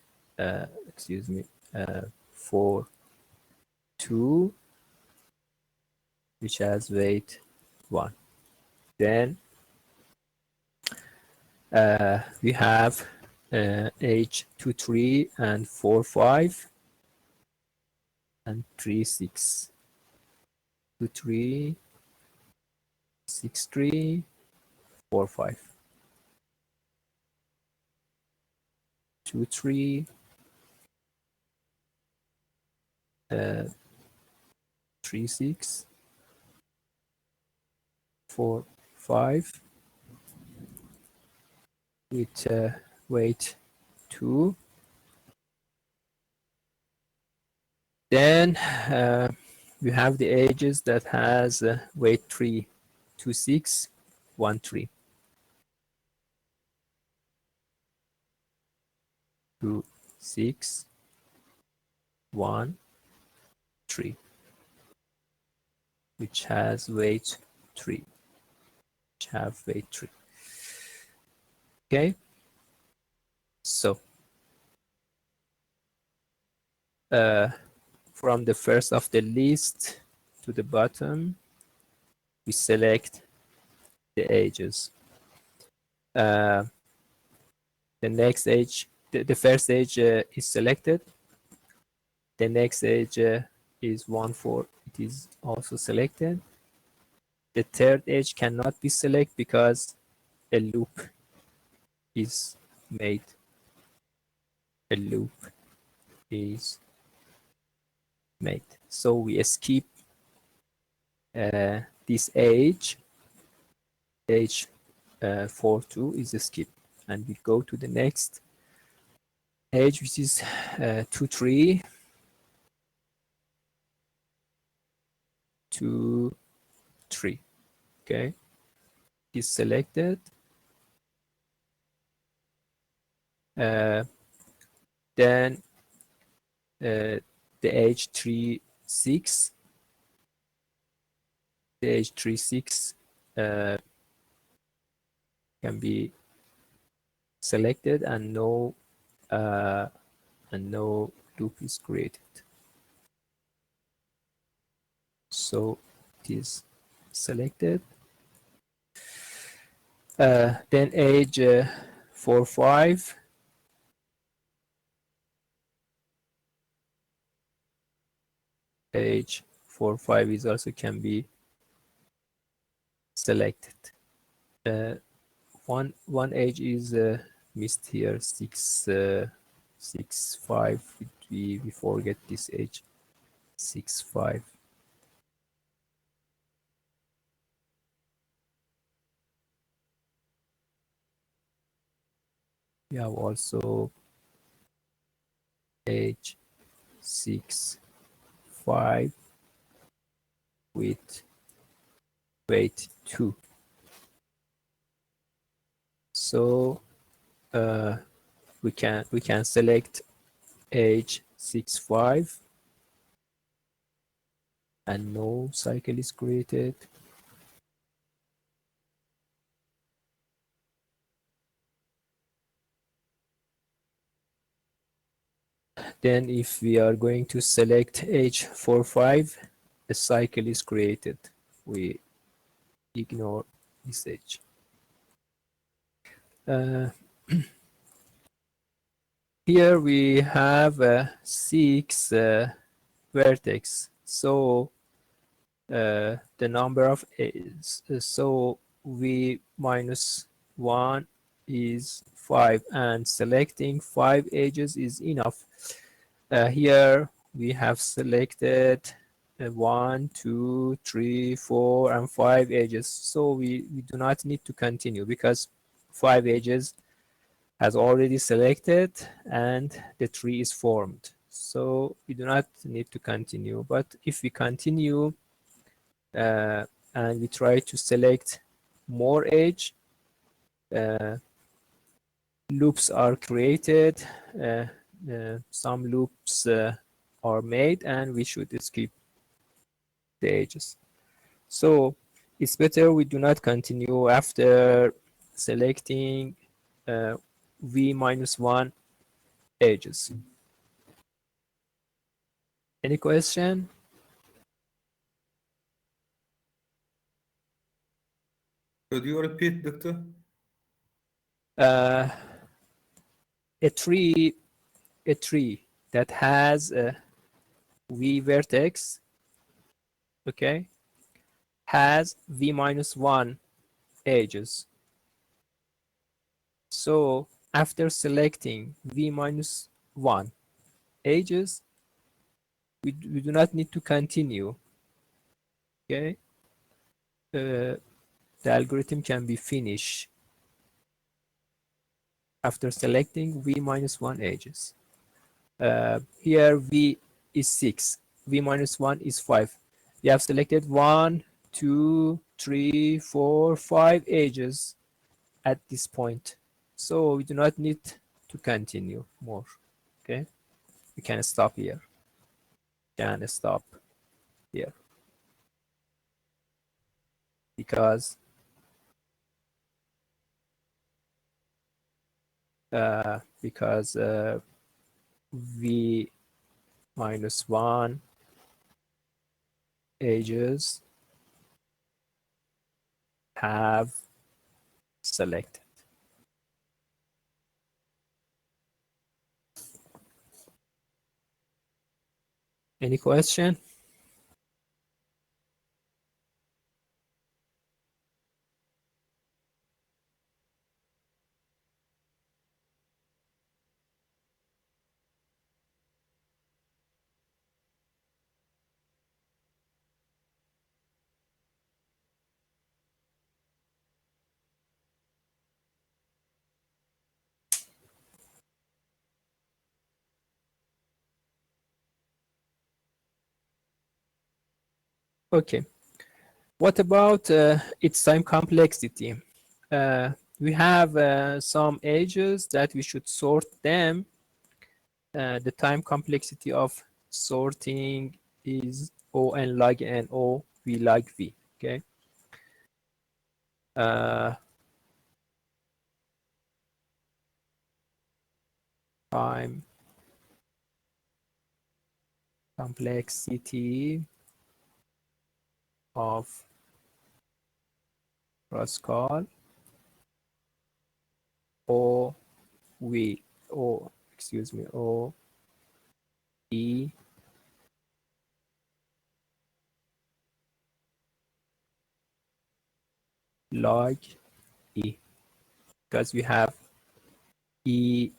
4, 2, which has weight 1. Then we have age 2, 3, and 4, 5, and 3, 6. 2, 3, 6, 3, 4, 5. 2, 3, 3, 6, 4, 5 with weight 2. Then we have the ages that has weight 3, 2, 6, 1, 3. 2, 6, 1, 3, which has weight 3, which have weight 3. Okay, so from the first of the list to the bottom, we select the ages. The next age, the first age is selected. The next age is 1, 4. It is also selected. The third age cannot be selected because a loop is made. A loop is made. So we skip this age. Age 4, 2 is a skip, and we go to the next age, which is 2, 3. 2, 3. Okay, is selected. Then the age 3, 6. The age 3, 6 can be selected, and no loop is created. So it is selected. Then age 4, 5. Age 4, 5 is also can be selected. One edge is missed here, 6, 6, 5. We forget this edge, 6, 5. We have also edge 6, 5 with weight 2. So we can select edge 6, 5, and no cycle is created. Then if we are going to select edge 4, 5, a cycle is created. We ignore this edge. Here we have 6 vertex. So the number of edges, so v minus 1 is 5, and selecting 5 edges is enough. Here we have selected 1, 2, 3, 4, and 5 edges. So we do not need to continue because 5 edges has already selected and the tree is formed. So we do not need to continue. But if we continue and we try to select more edge, loops are created. Some loops are made, and we should skip the edges. So it's better we do not continue after selecting v minus 1 edges. Any question? Could you repeat, Doctor? A tree that has a v vertex, okay, has v minus 1 edges. So after selecting v minus 1 edges, we do not need to continue. Okay, the algorithm can be finished after selecting v minus 1 edges. Here v is 6, v minus 1 is 5. We have selected 1, 2, 3, 4, 5 edges at this point. So we do not need to continue more. Okay, we can stop here. Can stop here because v minus 1 edges have selected. Any question? Okay. What about its time complexity? We have some edges that we should sort them. The time complexity of sorting is O n log n O v log v. Okay. Time complexity of cross-call O E log E, because we have E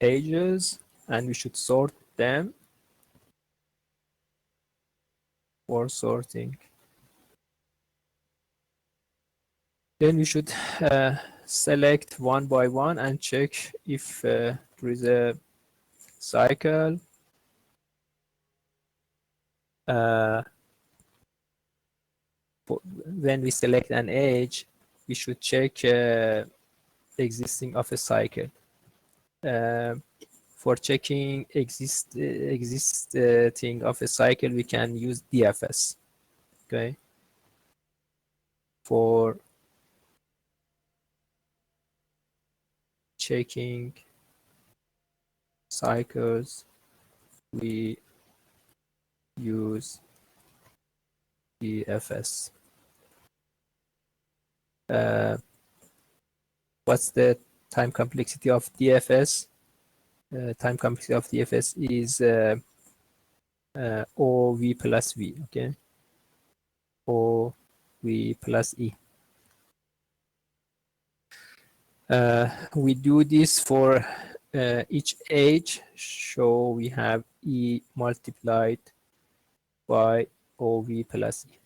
edges and we should sort them for sorting. Then we should select one by one and check if there is a cycle. When we select an edge, we should check existing of a cycle. For checking existing of a cycle, we can use DFS. Okay. For checking cycles, we use DFS. What's the time complexity of DFS? Time complexity of DFS is OV plus V, okay? OV plus E. We do this for each edge, so we have E multiplied by OV plus E.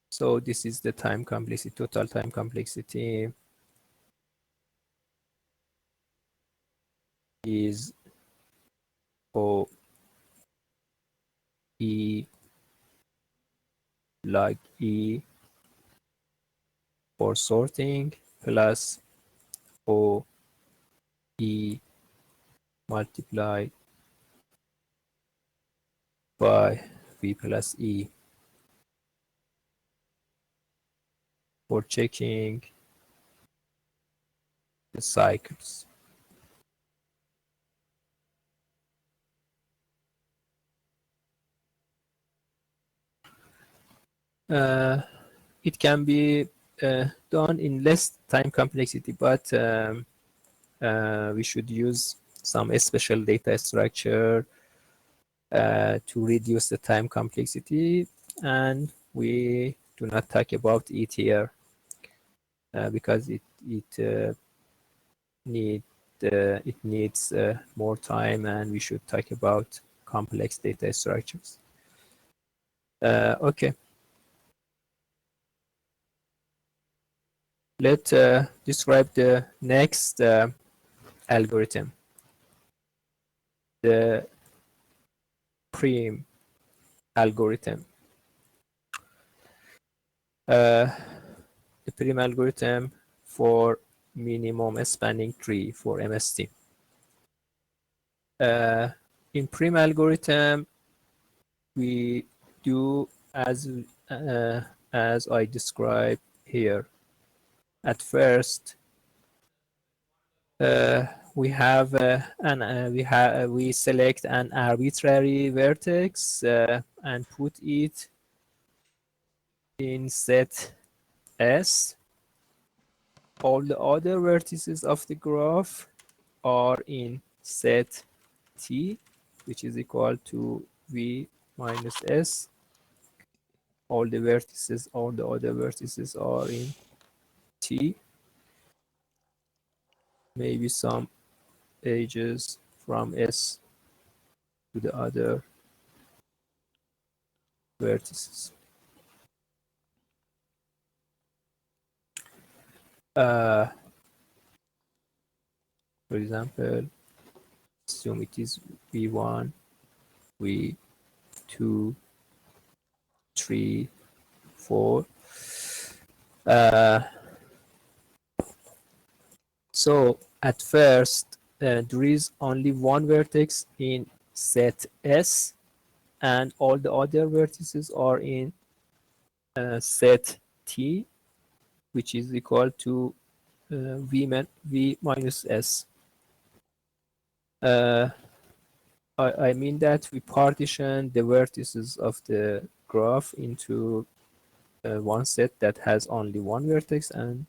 So this is the time complexity, total time complexity is O E log E for sorting plus O E multiplied by V plus E for checking the cycles. It can be done in less time complexity, but we should use some special data structure to reduce the time complexity, and we do not talk about it here because it needs more time, and we should talk about complex data structures. Okay. Let's describe the next algorithm, the prim algorithm. The prim algorithm for minimum spanning tree for MST. In prim algorithm, we do as I described here. At first, we have we select an arbitrary vertex and put it in set S. All the other vertices of the graph are in set T, which is equal to V minus S. All the other vertices are in T. Maybe some edges from S to the other vertices. For example, assume it is V1, V2, 3, 4. So at first, there is only one vertex in set S, and all the other vertices are in set T, which is equal to V minus S. I mean that we partition the vertices of the graph into one set that has only one vertex and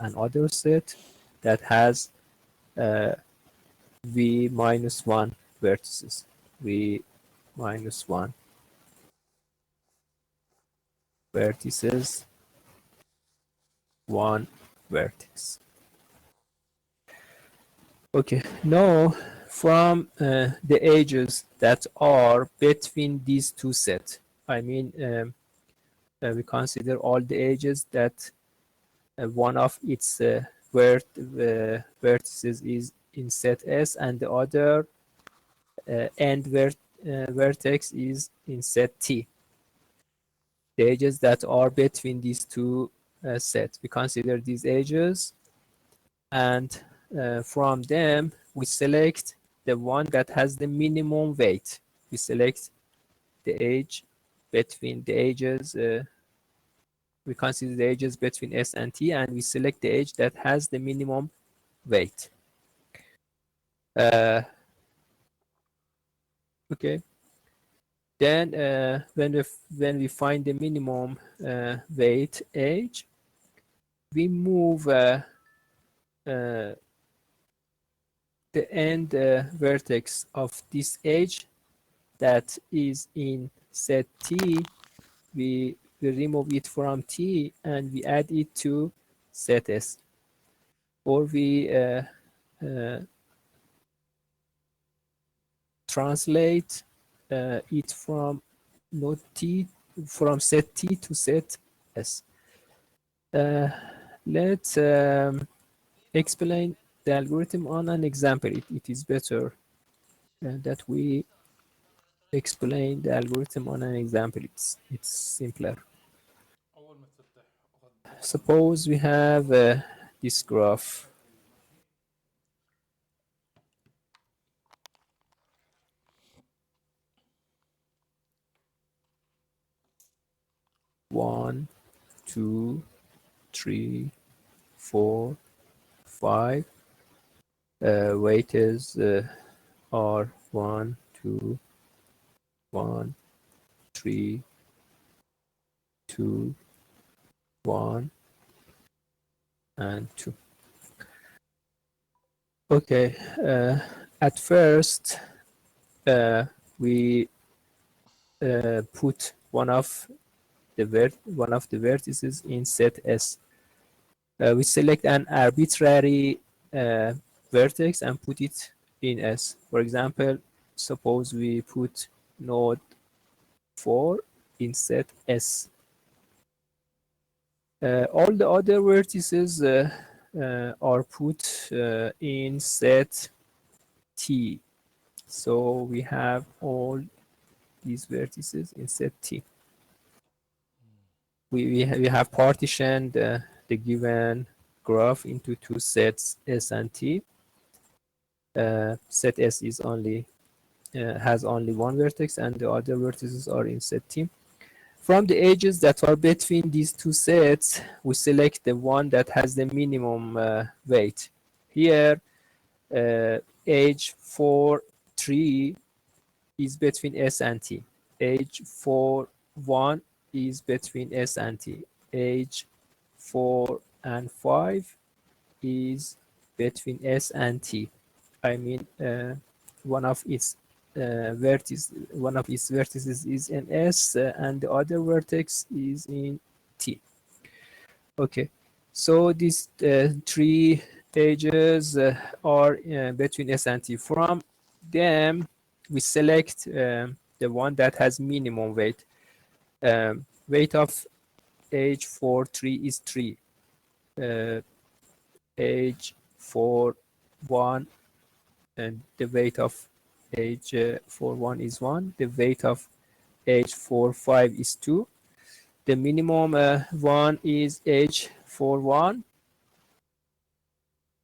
another set that has V minus 1 vertices. V minus 1. vertices, one vertex. Okay, now from the edges that are between these two sets, I mean, we consider all the edges that one of its vertices is in set S and the other end vertex is in set T. The edges that are between these two sets, we consider these edges, and from them we select the one that has the minimum weight. We select the edge between the edges, we consider the edges between S and T, and we select the edge that has the minimum weight. Okay. Then when we find the minimum weight edge, we move the end vertex of this edge that is in set T, we remove it from T and we add it to set S, or we translate it from node T, from set T to set S. Let's explain the algorithm on an example. It is better that we explain the algorithm on an example. It's simpler. Suppose we have this graph. One, 2, 3, 4, 5. Weights are 1, 2, 1, 3, 2, 1, and 2. Okay. At first, we put one of the vertices in set S. We select an arbitrary vertex and put it in S. For example, suppose we put node 4 in set S. All the other vertices are put in set T. So we have all these vertices in set T. We have partitioned the given graph into two sets, S and T. Set S is only has only one vertex, and the other vertices are in set T. From the edges that are between these two sets, we select the one that has the minimum weight. Here, edge 4, 3 is between S and T. Edge 4, 1 is between S and T. Edge 4 and 5 is between S and T. I mean, one of its vertices is in S and the other vertex is in T. Okay, so these three edges are between S and T. From them, we select the one that has minimum weight. Weight of edge 4, 3 is 3. Edge 4, 1, and the weight of edge 4, 1 is 1. The weight of edge 4, 5 is 2. The minimum one is edge 4, 1,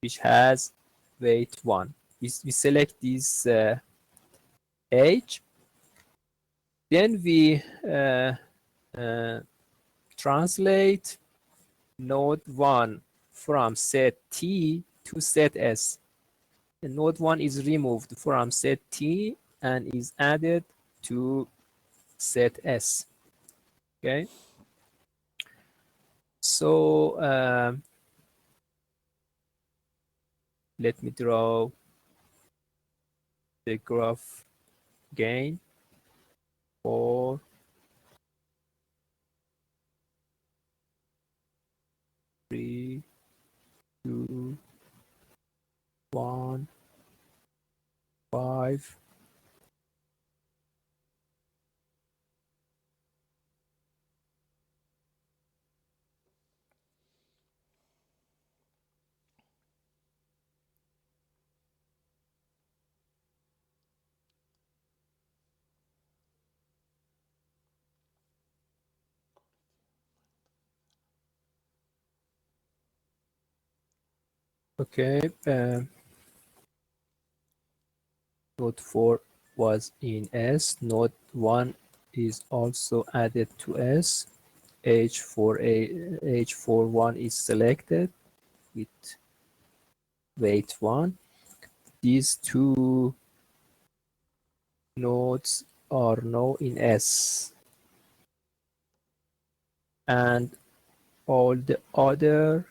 which has weight 1. We select this edge. Then we translate node 1 from set T to set S. The node 1 is removed from set T and is added to set S. Okay. So let me draw the graph again for 2, 1, 5. Okay, node 4 was in S, node 1 is also added to S, H41 is selected with weight 1. These two nodes are now in S, and all the other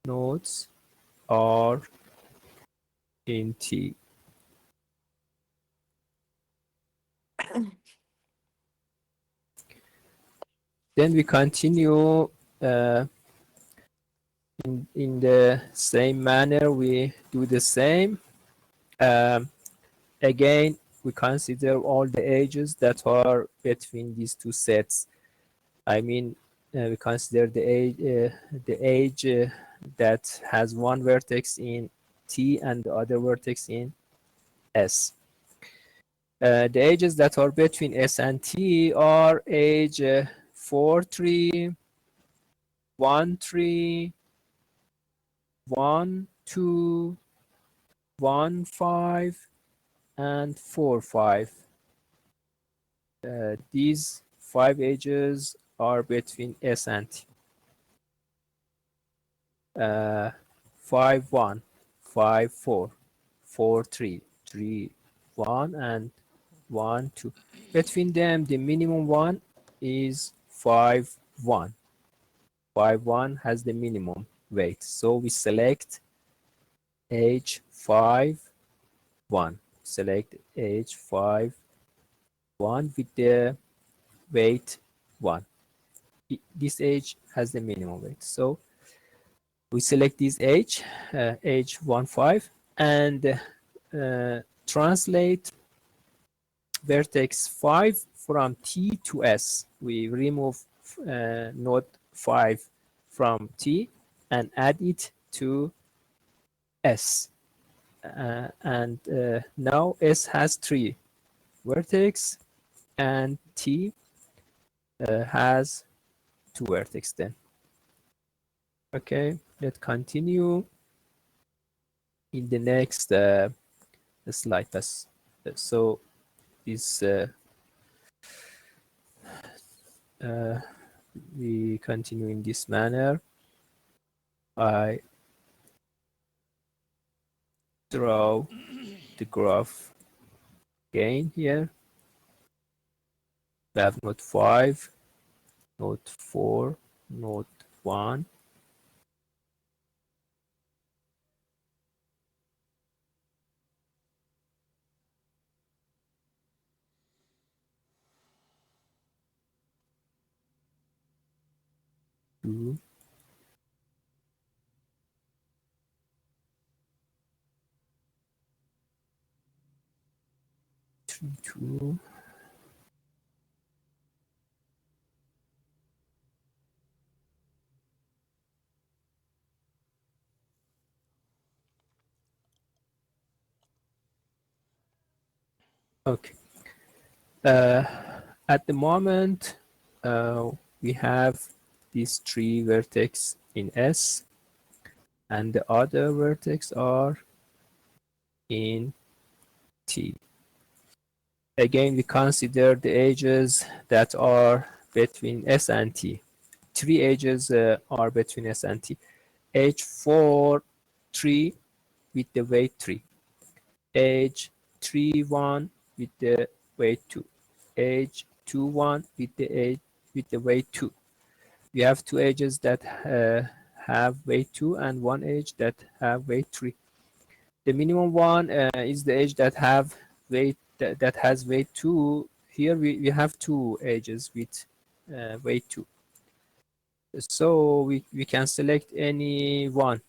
nodes are in T. Then we continue in the same manner. We do the same. Again, we consider all the edges that are between these two sets. I mean, we consider the edge that has one vertex in T and the other vertex in S. The edges that are between S and T are edge 4, 3, 1, 3, 1, 2, 1, 5, and 4, 5. These 5 edges are between S and T. 5, 1, 5, 4, 4, 3, 3, 1, and 1, 2. Between them, the minimum one is 5, 1. 5, 1 has the minimum weight. So we select H 5, 1. Select H 5, 1 with the weight 1. This H has the minimum weight. So we select this H, H15, and translate vertex 5 from T to S. We remove node 5 from T and add it to S. And now S has 3 vertex and T has 2 vertex then. Okay, let's continue in the next slide. So this we continue in this manner. I draw the graph again here. We have node 5, node 4, node 1. Two. 3, 2. Okay. At the moment, we have these 3 vertex in S, and the other vertex are in T. Again, we consider the edges that are between S and T. 3 edges are between S and T. H4, 3 with the weight 3. H31 with the weight 2. H21 with the weight 2. We have 2 edges that have weight 2 and 1 edge that have weight 3. The minimum one is the edge that have weight that has weight 2. Here we have 2 edges with weight 2. So we can select any one.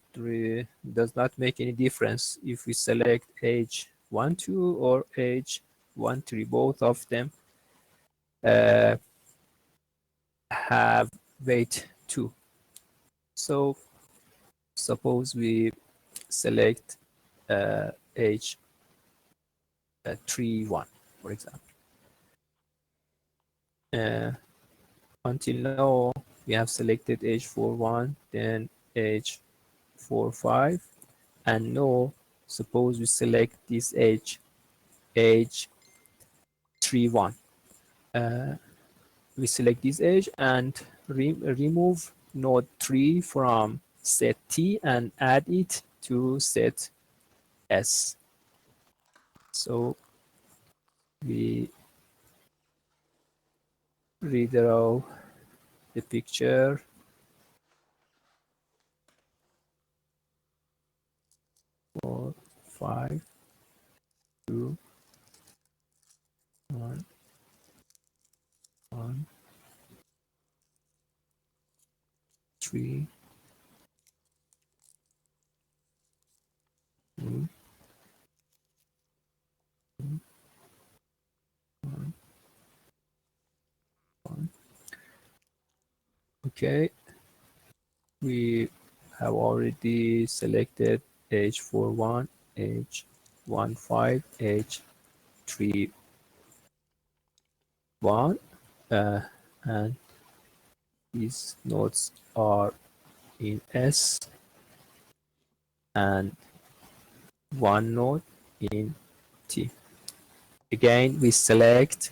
Does not make any difference if we select age 1, 2 or age 1, 3. Both of them have weight 2. So suppose we select age 3, 1, for example. Until now, we have selected age 4, 1, then age 4, 5, and now suppose we select this age 3, 1. We select this age and remove node 3 from set T and add it to set S. So we redraw the picture. Four, 5, 2, 1, 1, 3, 2, 1, 1. Okay, we have already selected age 4, 1, age 1, 5, age 3, 1, and these nodes are in S and one node in T. Again, we select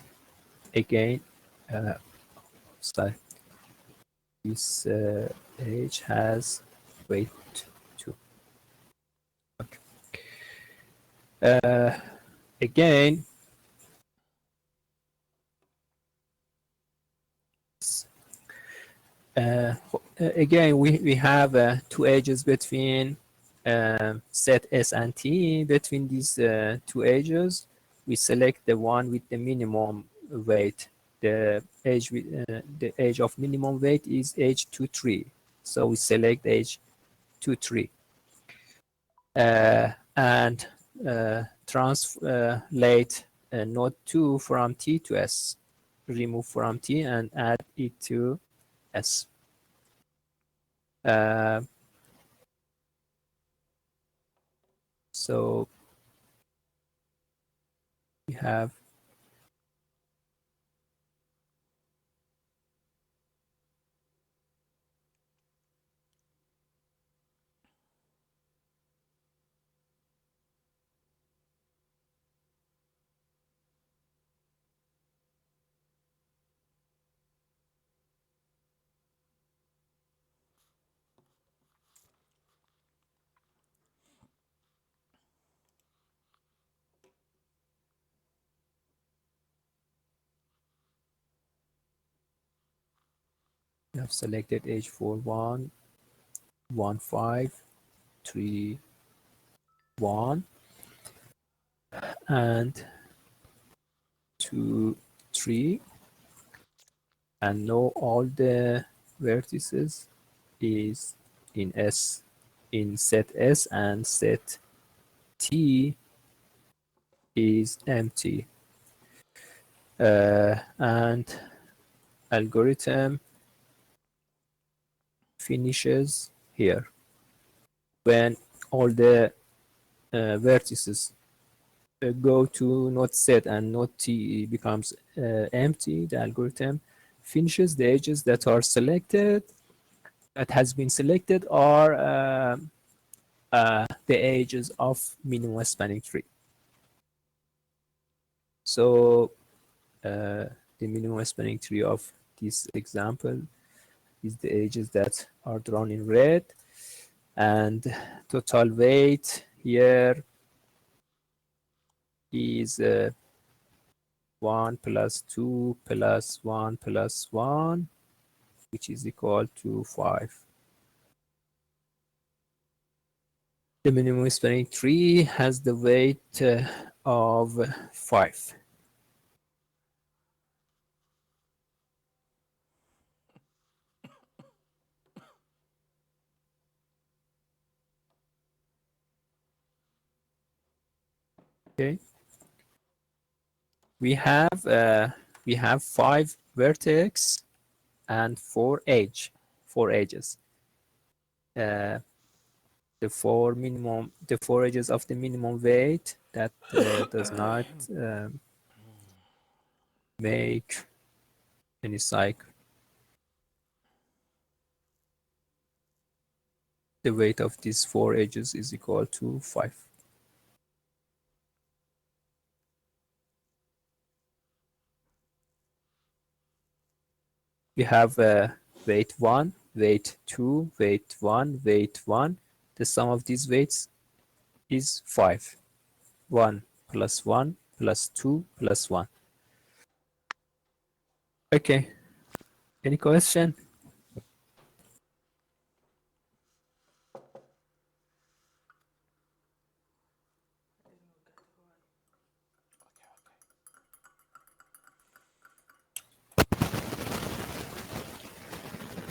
again. Sorry, this age has weight 2. Okay. Again, again we have 2 ages between set S and T. Between these 2 ages, we select the one with the minimum weight. The age of minimum weight is age 2, 3. So we select age 2, 3. And translate node 2 from T to S. Remove from T and add it to S. So we have we have selected age 4, 1, 1, 5, 3, 1, and 2, 3, and now all the vertices is in S, in set S, and set T is empty. And algorithm finishes here. When all the vertices go to node set and node T becomes empty, the algorithm finishes. The edges that are selected, that has been selected, are the edges of minimum spanning tree. So the minimum spanning tree of this example is the edges that are drawn in red, and total weight here is 1 plus 2 plus 1 plus 1, which is equal to 5. The minimum spanning tree has the weight of 5. Okay. We have 5 vertex and 4 edges. The 4 edges of the minimum weight that does not make any cycle. The weight of these 4 edges is equal to 5. We have weight 1, weight 2, weight 1, weight 1. The sum of these weights is 5. 1 plus 1 plus 2 plus 1. Okay. Any question?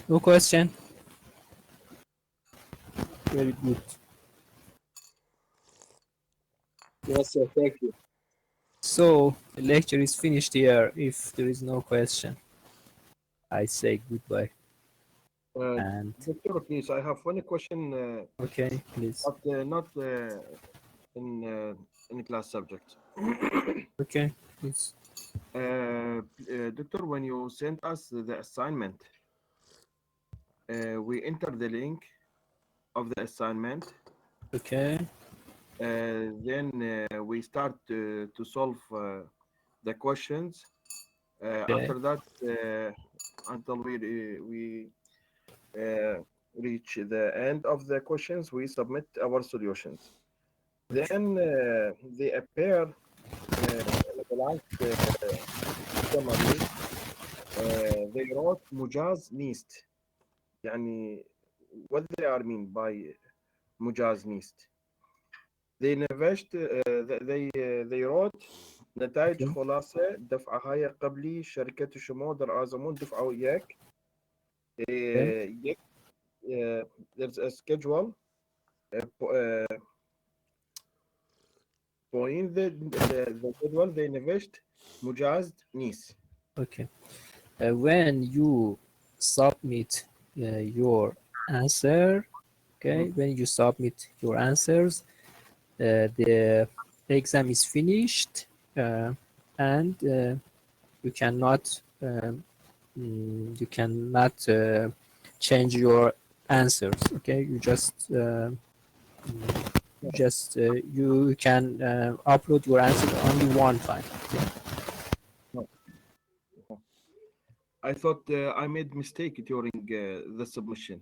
No question? Very good. Yes, sir. Thank you. So the lecture is finished here. If there is no question, I say goodbye. And Doctor, please, I have one question, okay, please. but not in class subject. Okay, please. Doctor, when you sent us the assignment, we enter the link of the assignment. Okay. Then we start to solve the questions. After that, until we reach the end of the questions, we submit our solutions. Then they appear the last summary. They wrote مجاز نيست. يعني what they are mean by مجاز نيست. They wrote نتائج خلاصة دفعة هاي قبلي شركة شمودر آزمون دفعة وياك. There's a schedule point the jadwal they نوشت مجاز نيس. Okay. When you submit your answer, okay, when you submit your answers, the exam is finished, and you cannot change your answers. Okay, you you can upload your answer only one time. Okay? I thought I made mistake during the submission.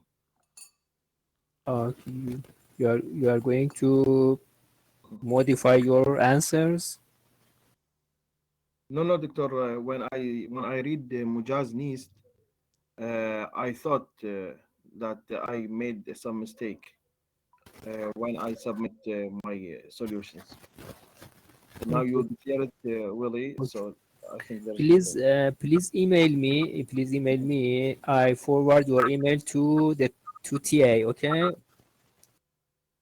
You are going to modify your answers. No, Doctor. When I read Mujaz Nist, I thought that I made some mistake when I submit my solutions. Now you declare it, Willie. Okay. So I think that Please email me. Please email me. I forward your email to TA. Okay.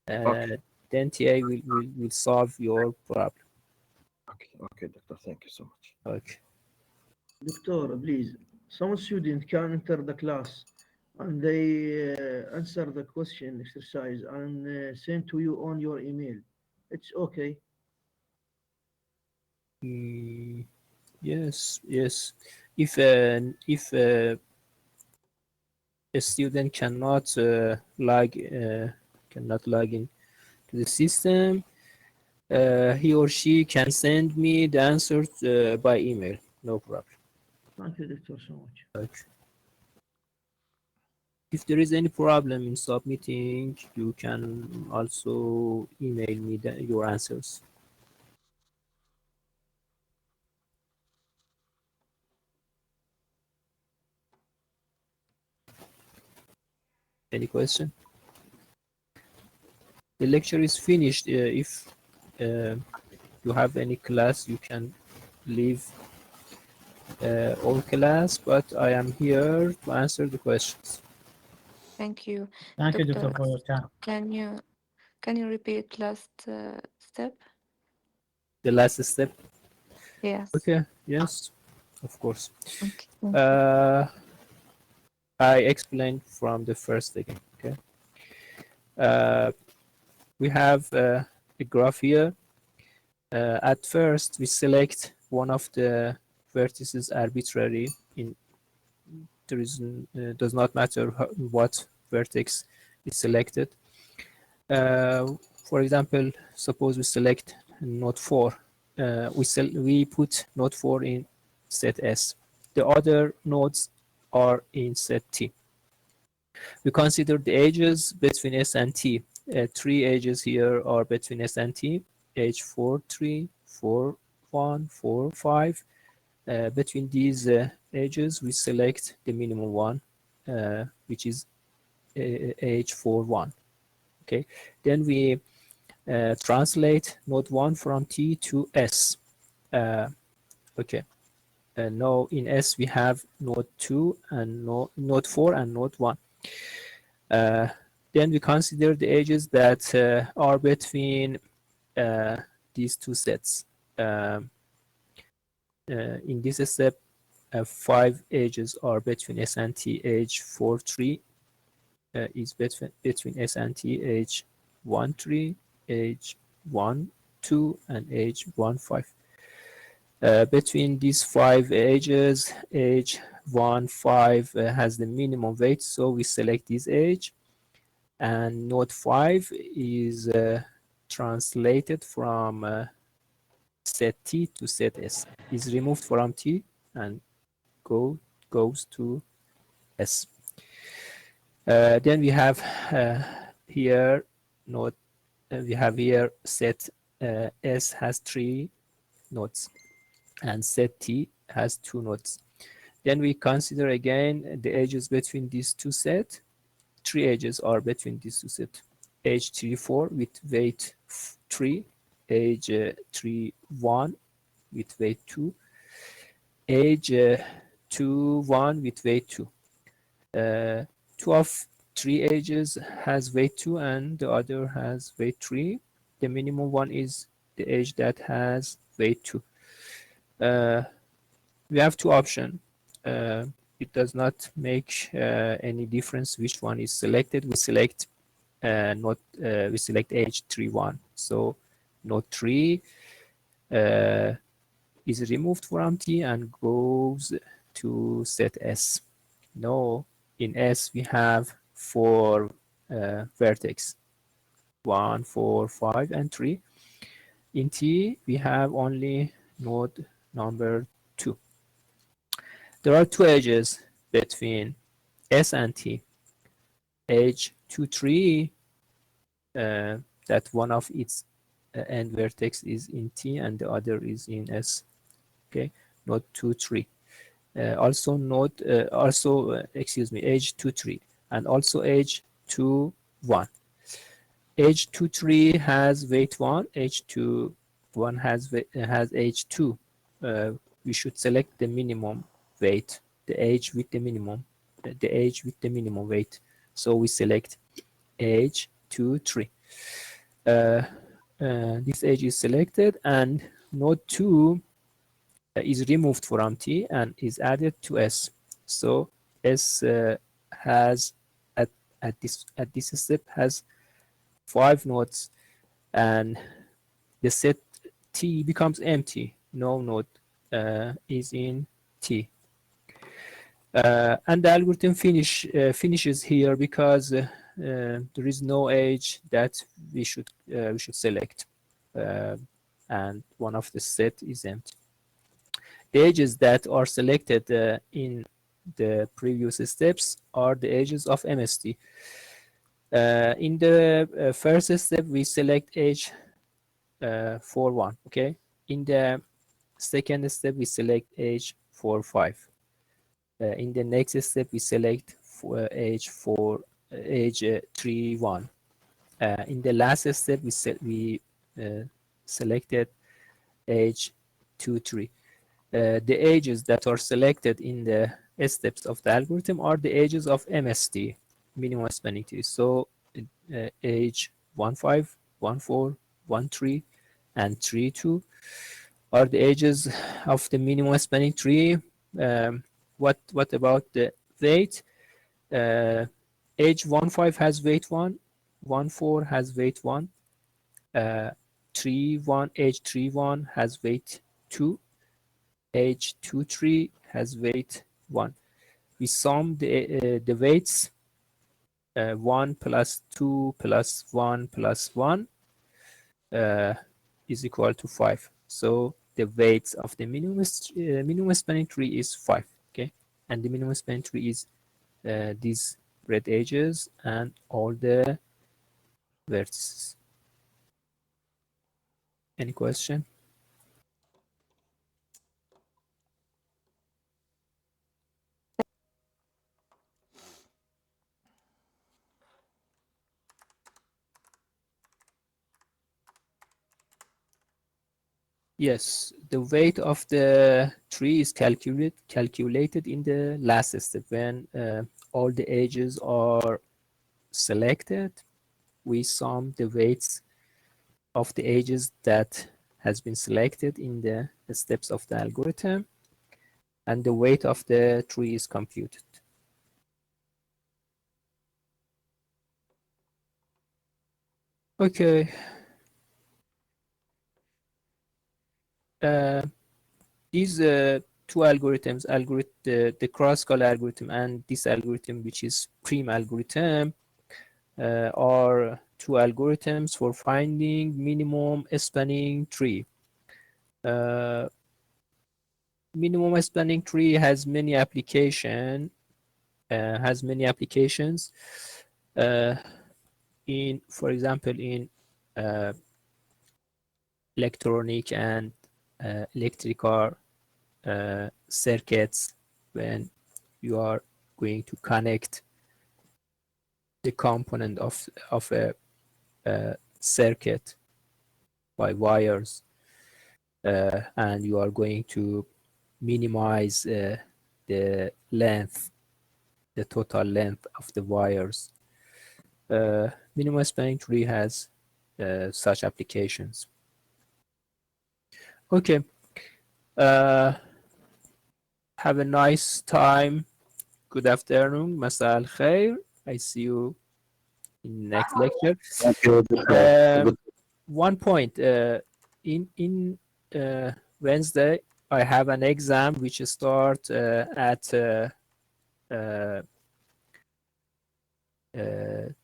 Okay. Then TA will solve your problem. Okay, Doctor. Thank you so much. Okay. Doctor, please. Some student can enter the class and they answer the question exercise and send to you on your email. It's okay. Yes. If a student cannot log in to the system, he or she can send me the answers by email. No problem. Thank you, Doctor, so much. Okay. If there is any problem in submitting, you can also email me your answers. Any question? The lecture is finished. If you have any class, you can leave all class, but I am here to answer the questions. Thank you. Thank you, Doctor, Doctor, for your time. Can you repeat last step? The last step. Yes. Okay. Yes, of course. Okay. I explained from the first again. Okay. We have a graph here. At first, we select one of the vertices arbitrary. There is does not matter what vertex is selected. For example, suppose we select node 4. We put node 4 in set S. The other nodes are in set T. We consider the edges between S and T. 3 edges here are between S and T. Edge 4, 3, 4, 1, 4, 5. Between these edges, we select the minimum one, which is edge 4, 1. Okay. Then we translate node 1 from T to S. Okay. Now in S we have node 2 and node 4 and node 1. Then we consider the edges that are between these two sets. In this step, 5 edges are between S and T. Edge 4, 3 is between S and T. Edge 1, 3, edge 1, 2, and edge 1, 5. Between these 5 edges, edge 1, 5 has the minimum weight, so we select this edge. And node 5 is translated from set T to set S. Is removed from T and goes to S. Then we have here node. We have here set S has 3 nodes, and set T has 2 nodes. Then we consider again the edges between these two sets. 3 edges are between these two sets. Edge 3, 4 with weight 3. Edge 3, 1 with weight 2. Edge 2, 1 with weight 2. 2 of 3 edges has weight 2 and the other has weight 3. The minimum one is the edge that has weight 2. We have 2 options. It does not make any difference which one is selected. We select we select edge 3, 1. So node 3 is removed from T and goes to set S. Now in S we have 4 vertex, 1, 4, 5, and 3. In T we have only node number 2. There are 2 edges between S and T. Edge 2, 3, that one of its end vertex is in T and the other is in S. Okay, node 2, 3. Excuse me, edge 2, 3, and also edge 2, 1. Edge 2, 3 has weight 1. Edge 2, 1 has edge 2. We should select the minimum weight, the edge with the minimum weight. So we select edge 2, 3. This edge is selected, and node 2 is removed from T and is added to S. So S has at this step has 5 nodes, and the set T becomes empty. No node is in T. And the algorithm finishes here because there is no edge that we should select, and one of the set is empty. The edges that are selected in the previous steps are the edges of MST. In the first step, we select edge 4, 1. Okay. In the second step, we select edge 4, 5. In the next step, we select edge 3, 1. In the last step, we selected edge 2, 3. The edges that are selected in the steps of the algorithm are the edges of MST, minimum spanning tree. So edge 1, 5, 1, 4, 1, 3, and tree 2 are the edges of the minimum spanning tree. What about the weight? Edge 1,5 has weight 1, 1,4 has weight 1, 3,1, edge 3,1 has weight 2, edge 2,3 has weight 1. We sum the weights, 1 plus 2 plus 1 plus 1 is equal to 5. So the weights of the minimum spanning tree is 5. Okay, and the minimum spanning tree is these red edges and all the vertices. Any question? Yes, the weight of the tree is calculated in the last step when all the edges are selected. We sum the weights of the edges that has been selected in the steps of the algorithm, and the weight of the tree is computed. Okay. These two algorithms, the cross-call algorithm and this algorithm, which is prim algorithm, are two algorithms for finding minimum spanning tree. Minimum spanning tree has many applications. In, for example, in electronic and electrical circuits, when you are going to connect the component of a circuit by wires, and you are going to minimize the length, the total length of the wires. Minimum spanning tree has such applications. Okay. Have a nice time. Good afternoon. Masa al khair. I see you in next lecture. Thank you. One point. In Wednesday, I have an exam which starts at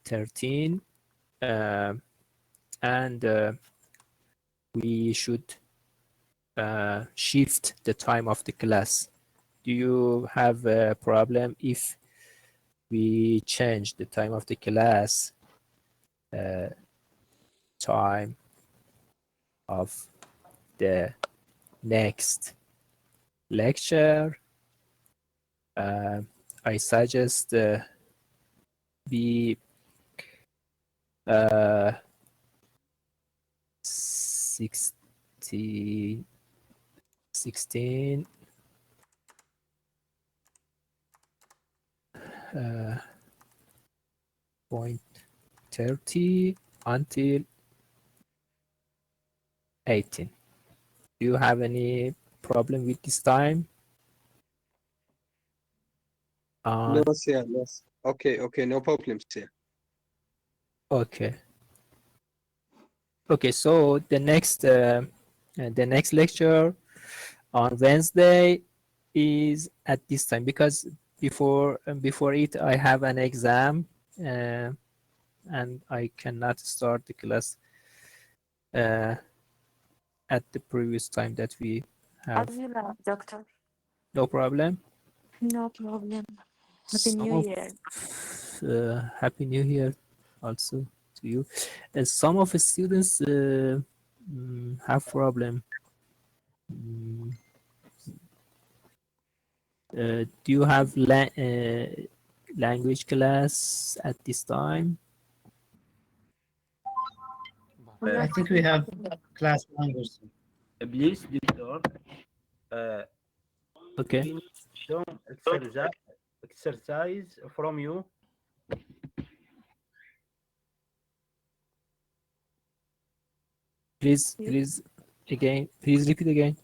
13, and we should shift the time of the class. Do you have a problem if we change the time of the class, time of the next lecture? I suggest be 16 point 30 until 18. Do you have any problem with this time? No, sir. Yes. Okay. No problem, sir. Okay. Okay. So the next lecture on Wednesday is at this time, because before it I have an exam, and I cannot start the class at the previous time that we have. Doctor. No problem. No problem. Happy New Year. Happy New Year also to you. Some of the students have problem. Do you have language class at this time? I think we have class language. Please, Doctor, Okay. can you show exercise from you? Please again. Please repeat again.